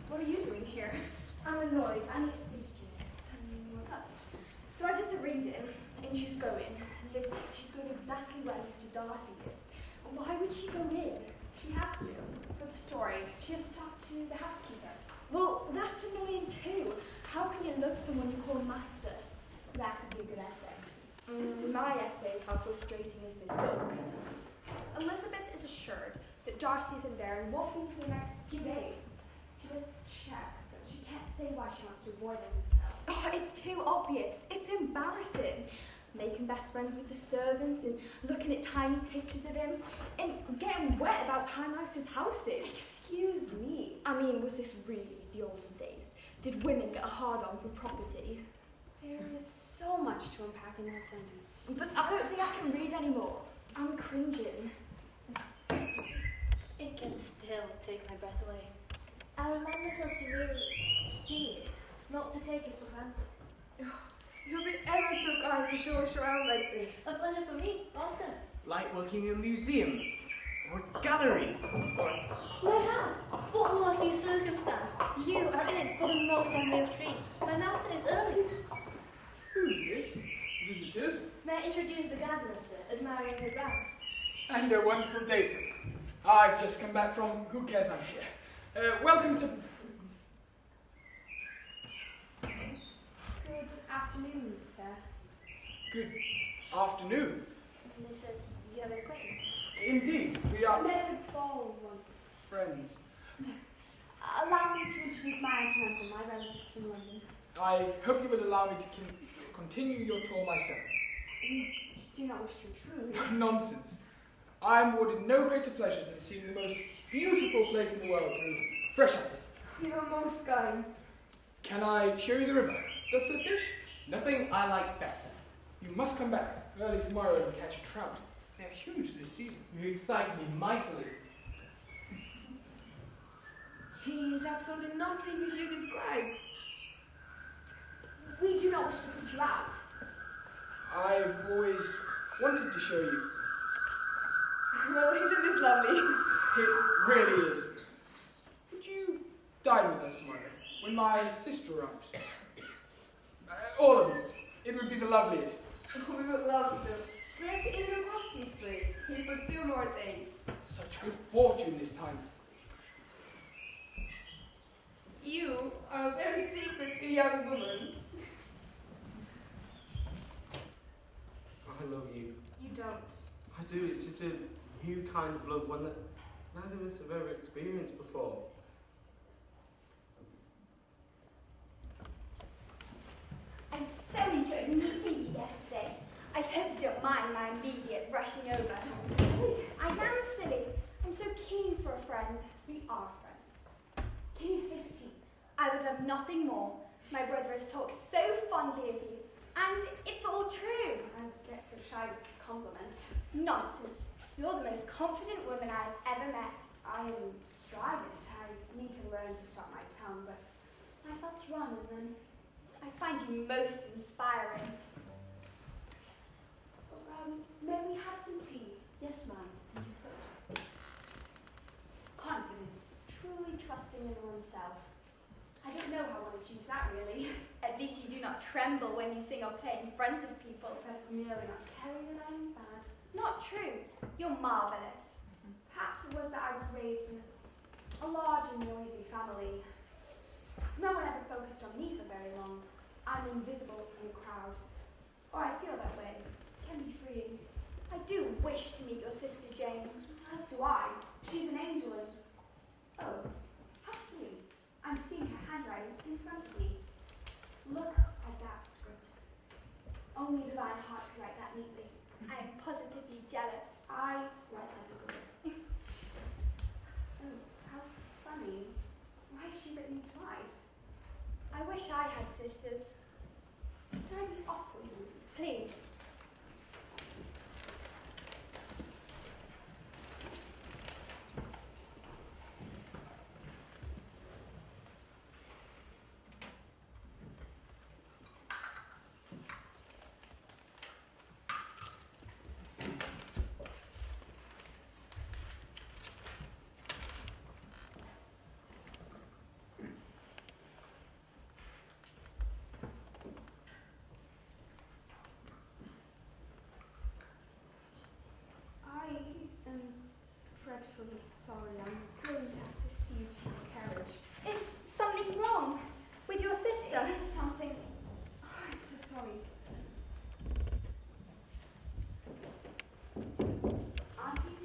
What are you doing here? I'm annoyed. I need to speak to you. What's up? So I did the reading, and she's going. Lizzie, she's going exactly where Mr. Darcy lives. Why would she go in? She has to. For the story, she has to talk to the housekeeper. Well, that's annoying too. How can you love someone you call master? That could be a good essay. My essay is how frustrating is this book. Elizabeth is assured that Darcy's in there and won't be for the next few days. She does check, but she can't say why she wants to avoid him. Oh, it's too obvious. It's embarrassing. Making best friends with the servants and looking at tiny pictures of him and getting wet about how nice his house is. Excuse me. I mean, was this really the olden days? Did women get a hard-on for property? There is so much to unpack in that sentence. But I don't think I can read anymore. I'm cringing. It can still take my breath away. I remind myself to really see it, not to take it for granted. You've been ever so kind to show us around like this. A pleasure for me, also. Like working in a museum, or a gallery, or... My house! What a lucky circumstance. You are in for the most lovely of treats. My master is early. Who's this? Visitors? May I introduce the gardener, sir, admiring her grounds? And a wonderful day for it. I've just come back from... Who cares I'm here? Welcome to... Good afternoon, sir. Good afternoon. And they said you have an acquaintance. Indeed, we are... I met at a ball once. friends. Allow me to introduce my aunt and uncle, my relatives from London. I hope you will allow me to continue your tour myself. We do not wish to intrude. Nonsense. I am awarded no greater pleasure than seeing the most beautiful place in the world through fresh eyes. You are most kind. Can I show you the river? Does it fish? Nothing I like better. You must come back early tomorrow and catch a trout. They're huge this season. You excite me mightily. He is absolutely nothing as you described. We do not wish to put you out. I've always wanted to show you. Well, isn't this lovely? It really is. Would you dine with us tomorrow when my sister arrives? All of you. It would be the loveliest. We would love to. We're at the end of Rusty Street, here for 2 more days. Such good fortune this time. You are a very secretive young woman. I love you. You don't. I do. It's just a new kind of love, one that neither of us have ever experienced before. I'm sorry you couldn't meet me yesterday. I hope you don't mind my immediate rushing over. I am silly. I'm so keen for a friend. We are friends. Can you sleep at tea? I would love nothing more. My brother has talked so fondly of you. And it's all true. I get so shy with compliments. Nonsense. You're the most confident woman I've ever met. I am strident. I need to learn to stop my tongue, but I felt wrong, and then I find you most inspiring. So, may we have some tea? Yes, ma'am. Confidence. Truly trusting in oneself. I don't know how one achieves that, really. At least you do not tremble when you sing or play in front of people. That's merely not caring that I am bad. Not true. You're marvellous. Perhaps it was that I was raised in a large and noisy family. No one ever focused on me for very long. I'm invisible in a crowd. Or I feel that way. It can be freeing. I I do wish to meet your sister Jane. As do I. She's an angel and... Oh, how sweet. I'm seeing her handwriting in front of me. Look at that script. Only a divine heart could write that neatly. I am positively jealous. I write like a girl. Oh, how funny. Why has she written twice? I wish I had sisters. Can I be off with you? Please. I am dreadfully sorry. I'm going to have to see you to your carriage. Is something wrong with your sister? It is something. Oh, I'm so sorry. Auntie?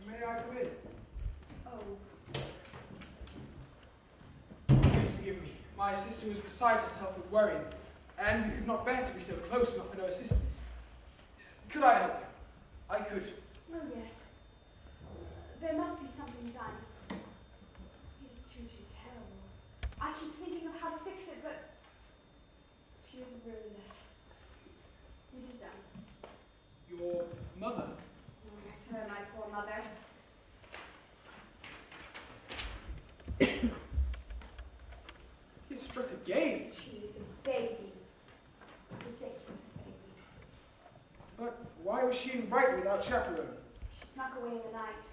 May I come in? Oh. Please forgive me. My sister was beside herself with worry, and we could not bear to be so close and offer no assistance. Could I help you? I could. Oh, yes. There must be something done. It is too terrible. I keep thinking of how to fix it, but she isn't really this. It is done. Your mother? Her, my poor mother. He struck again. She is a baby. A ridiculous baby. But why was she in Brighton without chaperone? She snuck away in the night.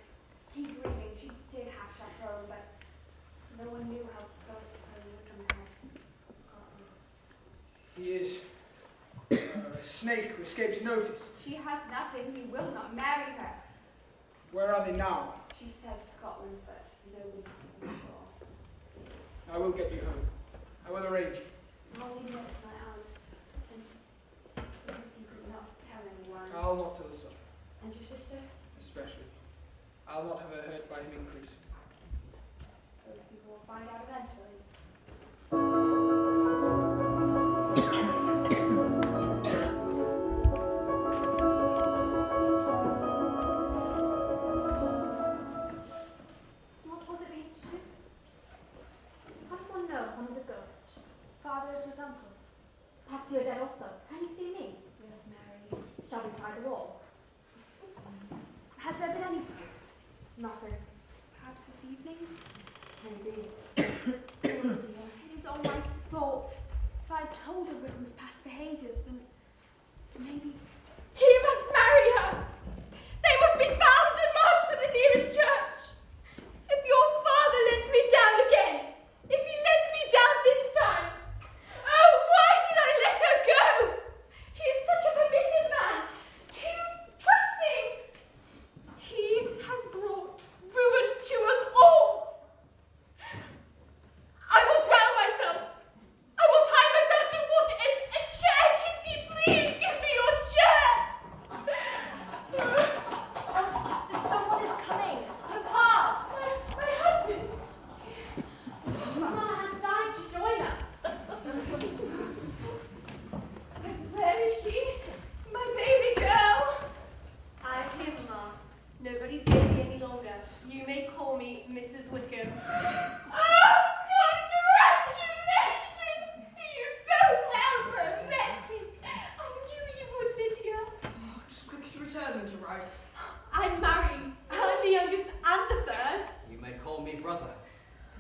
He grieving. She did have chaperone, but no one knew how close her little had gotten. He is a snake who escapes notice. She has nothing. He will not marry her. Where are they now? She says Scotland, but nobody can be sure. I will get you home. I will arrange. I'll leave it with my aunt. And because you could not tell anyone. I'll not tell the son. And your sister? Especially. I'll not have her hurt by him increase. Those people will find out eventually. What was it we used to do? How does one know one is a ghost? Father's with uncle. Perhaps you are dead also. Can you see me? Yes, Mary. Shall we try the wall? Has there been any post? Nothing. Perhaps this evening? Indeed. Oh dear, it is all my fault. If I had told her Wickham's past behaviours, then maybe... He must marry her! They must be found and marched to the nearest church! If your father lets me down again, if he lets me down this time, oh, why did I let her go? He is such a permissive man, too trusting. He has brought ruin to us all. I will drown myself. I will tie myself to wood. A chair, Kitty, please give me your chair. Someone is coming. Papa, my husband. Mama has died to join us. Where is she? My baby girl! I'm here, Mama. Nobody's baby any longer. You may call me Mrs. Wickham. Oh, congratulations to you both, Albert and Betty. I knew you would, Lydia. Just quick to return them to right. I'm married. I'm the youngest and the first. You may call me brother.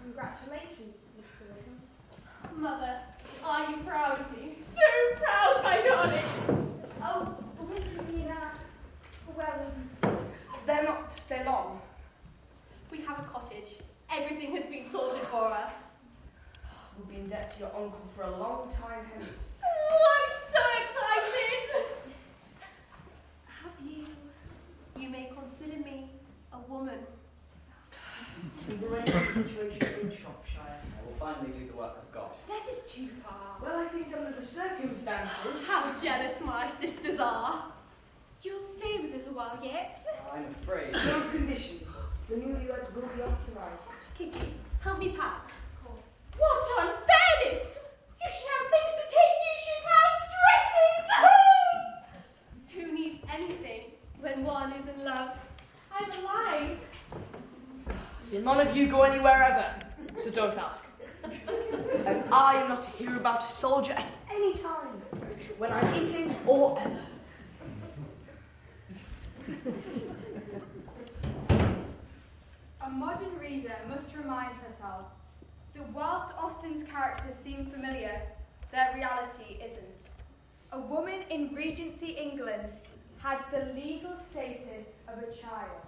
Congratulations, Mr. Wickham. Mother, are you proud of me? So proud, my darling. Oh, Wickham, you know. Well, They're not to stay long. We have a cottage. Everything has been sorted for us. We'll be in debt to your uncle for a long time hence. Oh, I'm so excited. Have you? You may consider me a woman. We've arranged the situation in Shropshire. I will finally do the work of God. that is too far. Well, I think under the circumstances... How jealous my sisters are. You'll stay with us car yet. I'm afraid. No conditions. The newlyweds will be off tonight. Kitty, help me pack. Of course. What unfairness! You should have things to take. You should have dresses. Who needs anything when one is in love? I'm alive. None of you go anywhere ever, so don't ask. And I am not to hear about a soldier at any time, when I'm eating or ever. A modern reader must remind herself that whilst Austen's characters seem familiar, their reality isn't. A woman in Regency England had the legal status of a child.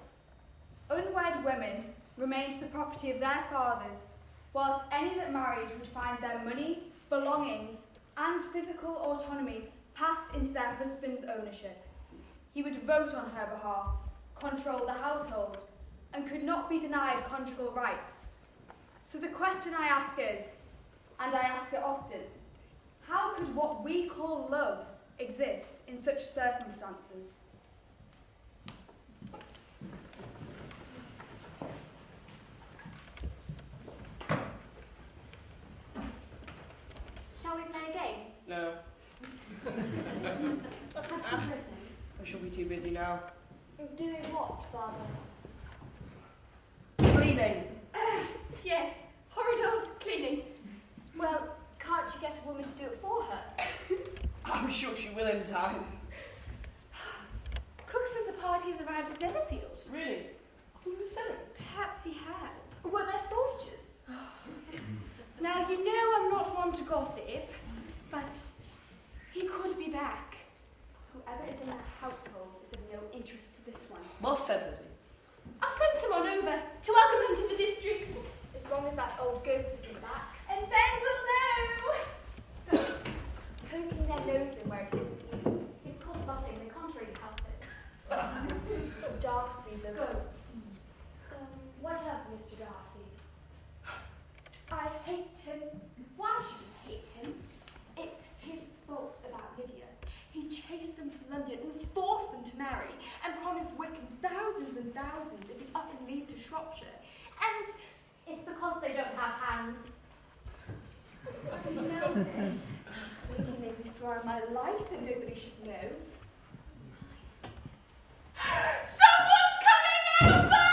Unwed women remained the property of their fathers, whilst any that married would find their money, belongings, and physical autonomy passed into their husband's ownership. He would vote on her behalf, control the household, and could not be denied conjugal rights. So the question I ask is, and I ask it often, how could what we call love exist in such circumstances? Shall we play a game? No, Has she written? I shall be too busy now. Doing what, Father? Cleaning. Yes, horrid old cleaning. Well, can't you get a woman to do it for her? I'm sure she will in time. Cook says the party has arrived at Netherfield. Really? I thought he was selling. Perhaps he has. Were there soldiers? Now, you know I'm not one to gossip, but he could be back. Whoever is in that household is of no interest to this one. Well said, Lizzie. I'll send someone over to welcome him to the district. As long as that old goat isn't back. And then we'll know. Poking their nose in where it isn't easy. It's called butting, they can't really help it. Darcy, the goats. What of Mr. Darcy? I hate him. Why should you hate him? It's his fault about Lydia. He chased them to London and forced them to marry and promised Wickham thousands and thousands if he'd up and leave to Shropshire. And It's because they don't have hands. you know this. Lydia made me swear on my life that nobody should know. Someone's coming over!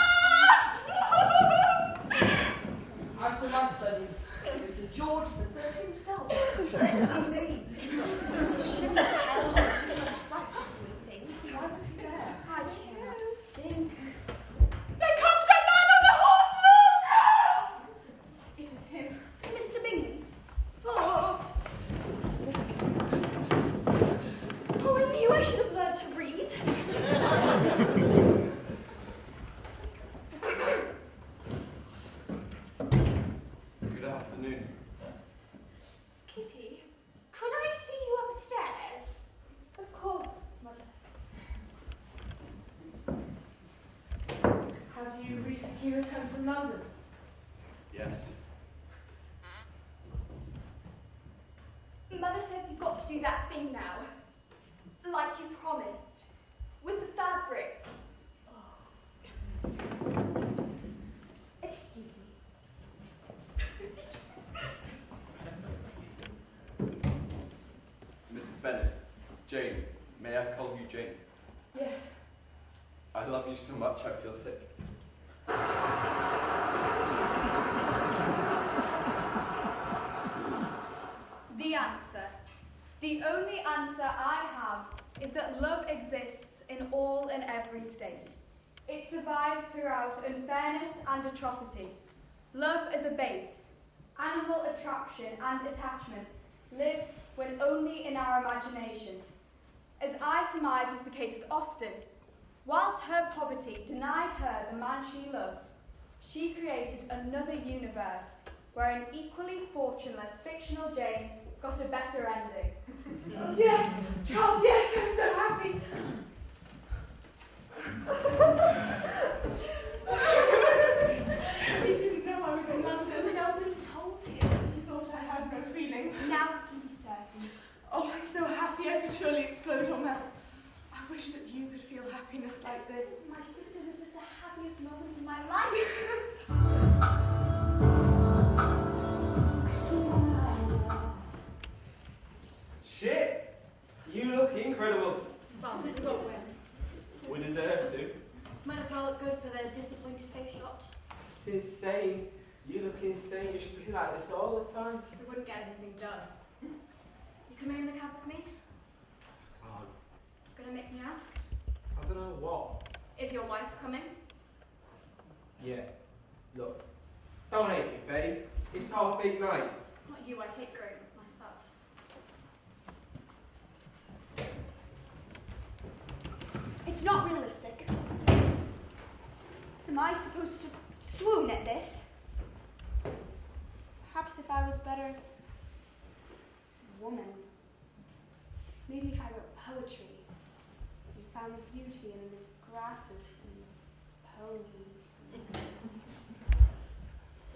I'm to my study. It is George III himself. It's me. Shouldn't tell her she shouldn't trust him with things. Why was he there? I cannot think. There comes a man on a horse, look! It is him. Mr. Bingley. Oh, I knew I should have learned to read. Good afternoon. Kitty, could I see you upstairs? Of course, Mother. Have you recently returned from London? Yes. Mother says you've got to do that thing now. Like you promised. With the fabrics. Excuse me. Miss Bennet, Jane, may I call you Jane? Yes. I love you so much I feel sick. The answer. The only answer I have is that love exists in all and every state. It survives throughout unfairness and atrocity. Love as a base, animal attraction and attachment, lives when only in our imagination. As I surmise is the case with Austen, whilst her poverty denied her the man she loved, she created another universe where an equally fortuneless fictional Jane got a better ending. Yes, Charles, yes, I'm so happy. He didn't know I was in London. Nobody told him. He thought I had no feeling. Now he's certain. Oh, I'm so happy I could surely explode or melt. I wish that you could feel happiness like right, but my sister, this is the happiest moment of my life. Shit! You look incredible. Well, we won't win. We deserve to. This might as well look good for the disappointed face shot. It's insane. You look insane. You should be like this all the time. We wouldn't get anything done. You coming in the cab with me? Gonna make me ask? I don't know what. Is your wife coming? Yeah. Look. Don't hate me, babe. It's our big night. It's not you I hate, Graham, it's myself. It's not realistic. Am I supposed to swoon at this? Perhaps if I was better woman. Maybe if I wrote poetry and found the beauty in the grasses and poems.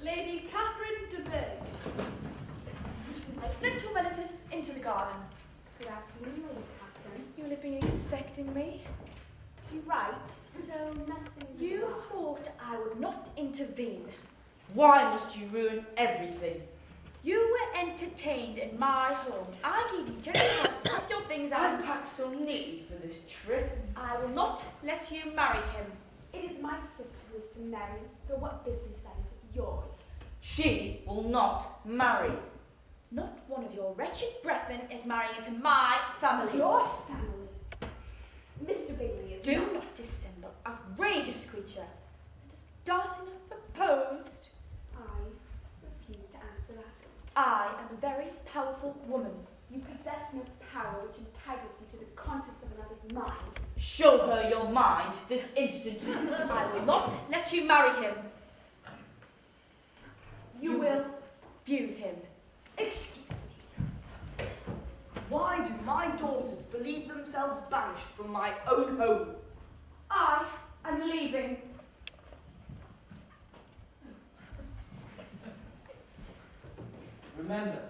Lady Catherine de Bourgh. I've sent your relatives into the garden. Good afternoon, Lady Catherine. You'll have been expecting me. You right, so nothing. You thought I would not intervene. Why must you ruin everything? You were entertained in my home. I gave you just to pack your things I out. packed so neatly for this trip. I will not let you marry him. It is my sister who is to marry, though what business that is yours. She will not marry. Not one of your wretched brethren is marrying into my family. Your family. Mr. Bingley is Do not dissemble, outrageous creature. And as Darcy not proposed, I refuse to answer that. I am a very powerful woman. You possess no power which entitles you to the contents of another's mind. Show her your mind this instant. I will not let you marry him. You will fuse him. Excuse me. Why do my daughters believe themselves banished from my own home? I am leaving. Remember,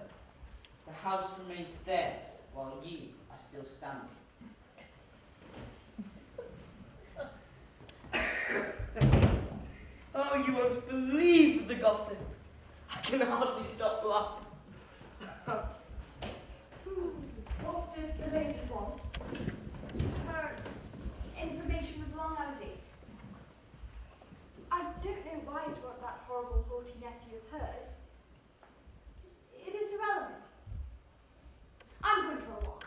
the house remains theirs while you are still standing. Oh, you won't believe the gossip. I can hardly stop laughing. What did the lady want? Her information was long out of date. I don't know why it brought that horrible haughty nephew of hers. It is irrelevant. I'm going for a walk.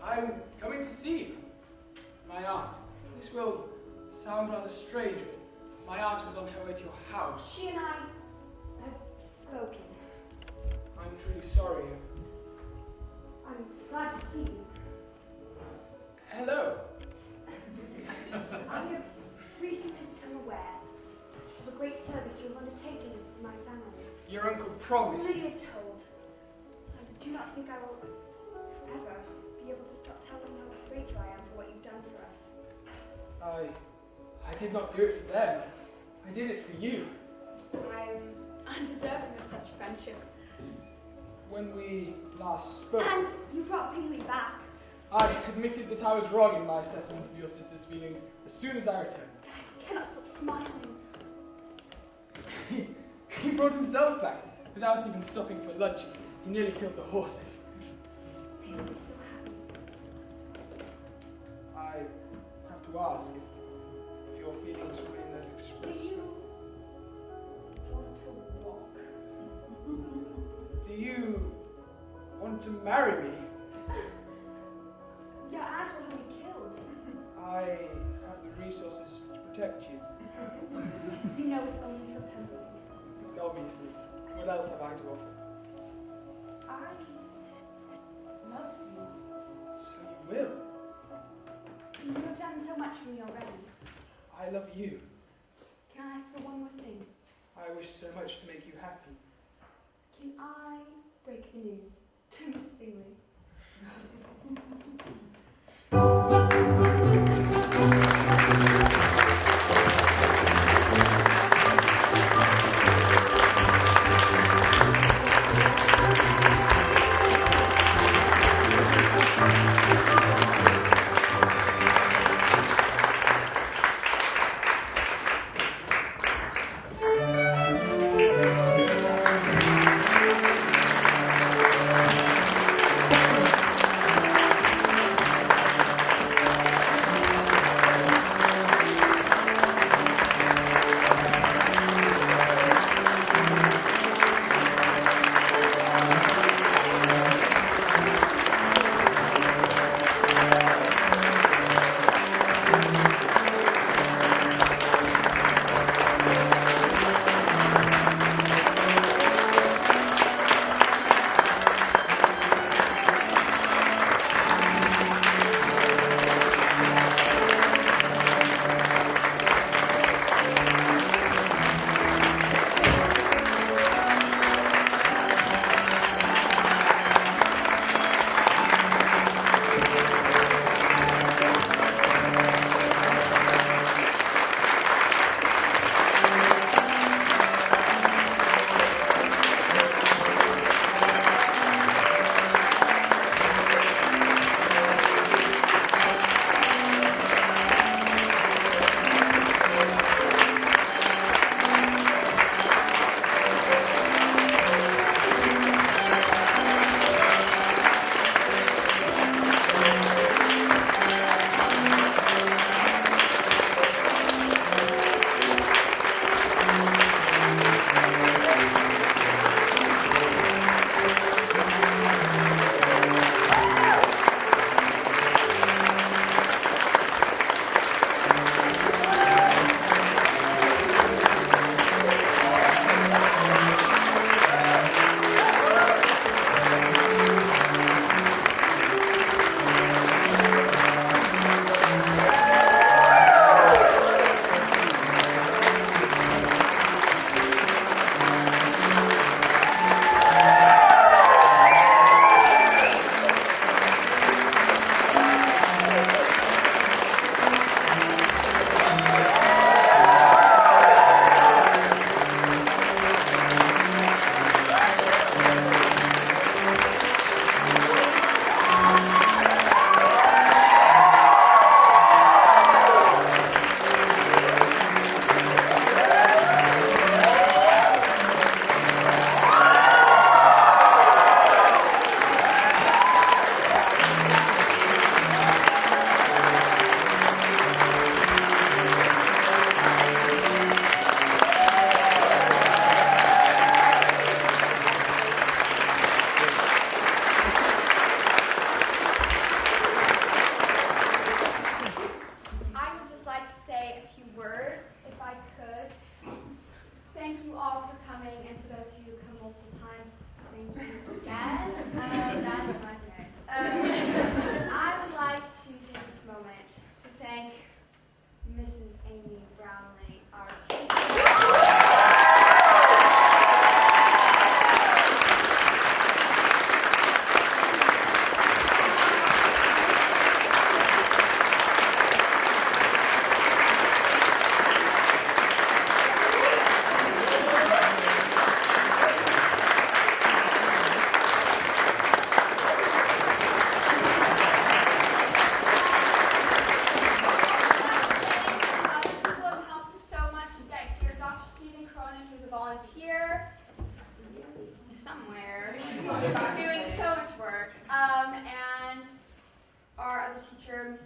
I'm coming to see you. My aunt. This will sound rather strange, but my aunt was on her way to your house. She and I have spoken. I'm truly sorry. I'm glad to see you. Hello. I have recently become aware of a great service you have undertaken for my family. Your uncle promised. Lydia told. I do not think I will ever be able to stop telling you how grateful I am for what you've done for us. I did not do it for them. I did it for you. I'm undeserving of such friendship. When we last spoke, And you brought Bingley back. I admitted that I was wrong in my assessment of your sister's feelings as soon as I returned. I cannot stop smiling. He brought himself back without even stopping for lunch. He nearly killed the horses. I am so happy. I have to ask if your feelings remain as expressed. Do you want to walk? Do you want to marry me? Your aunt will have me killed. I have the resources to protect you. You know it's only her Pemberley. Obviously. What else have I to offer? I love you. So you will. You have done so much for me already. I love you. Can I ask for one more thing? I wish so much to make you happy. Can I break the news to Miss Bingley?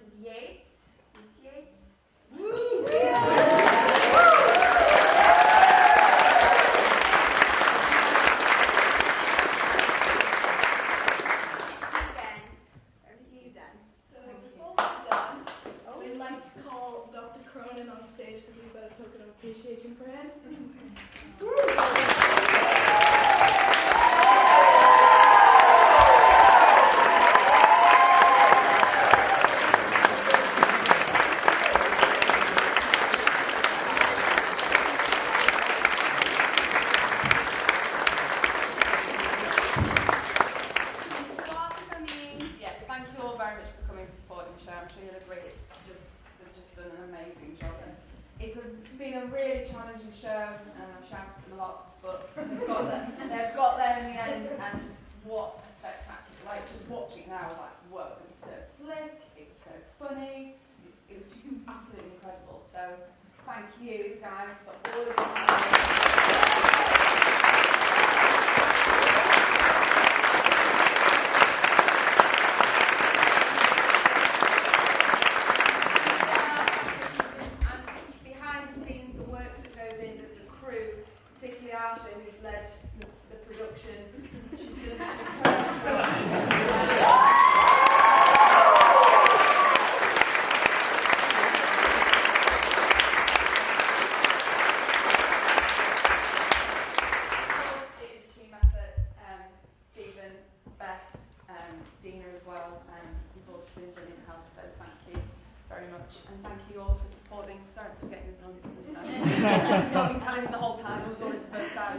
Mrs. Yates. Miss Yates. Again, everything you've done. So before we're done, we'd like to call Dr. Cronin on stage because we've got a token of appreciation for him. Yes, thank you all very much for coming to support the show. I'm sure you'll agree they've just done an amazing job. And it's been a really challenging show, and I've shouted them lots, but they've got there in the end, and what a spectacular. Like, just watching now, I was like, whoa, it was so slick, it was so funny, it was just absolutely incredible. So thank you guys for all of your who's led the production. She's done It's a team effort. Stephen, Beth, Dina as well, you've all been brilliant help, so thank you very much. And thank you all for supporting. Sorry for getting this on this side. So I've been telling you the whole time, I was always first out.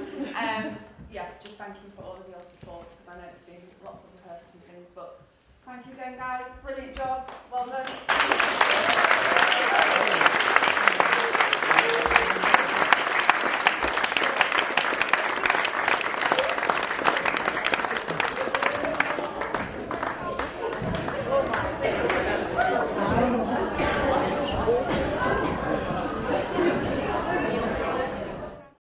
Yeah, just thank you for all of your support, because I know it's been lots of rehearsals and things, but thank you again guys, brilliant job, well done.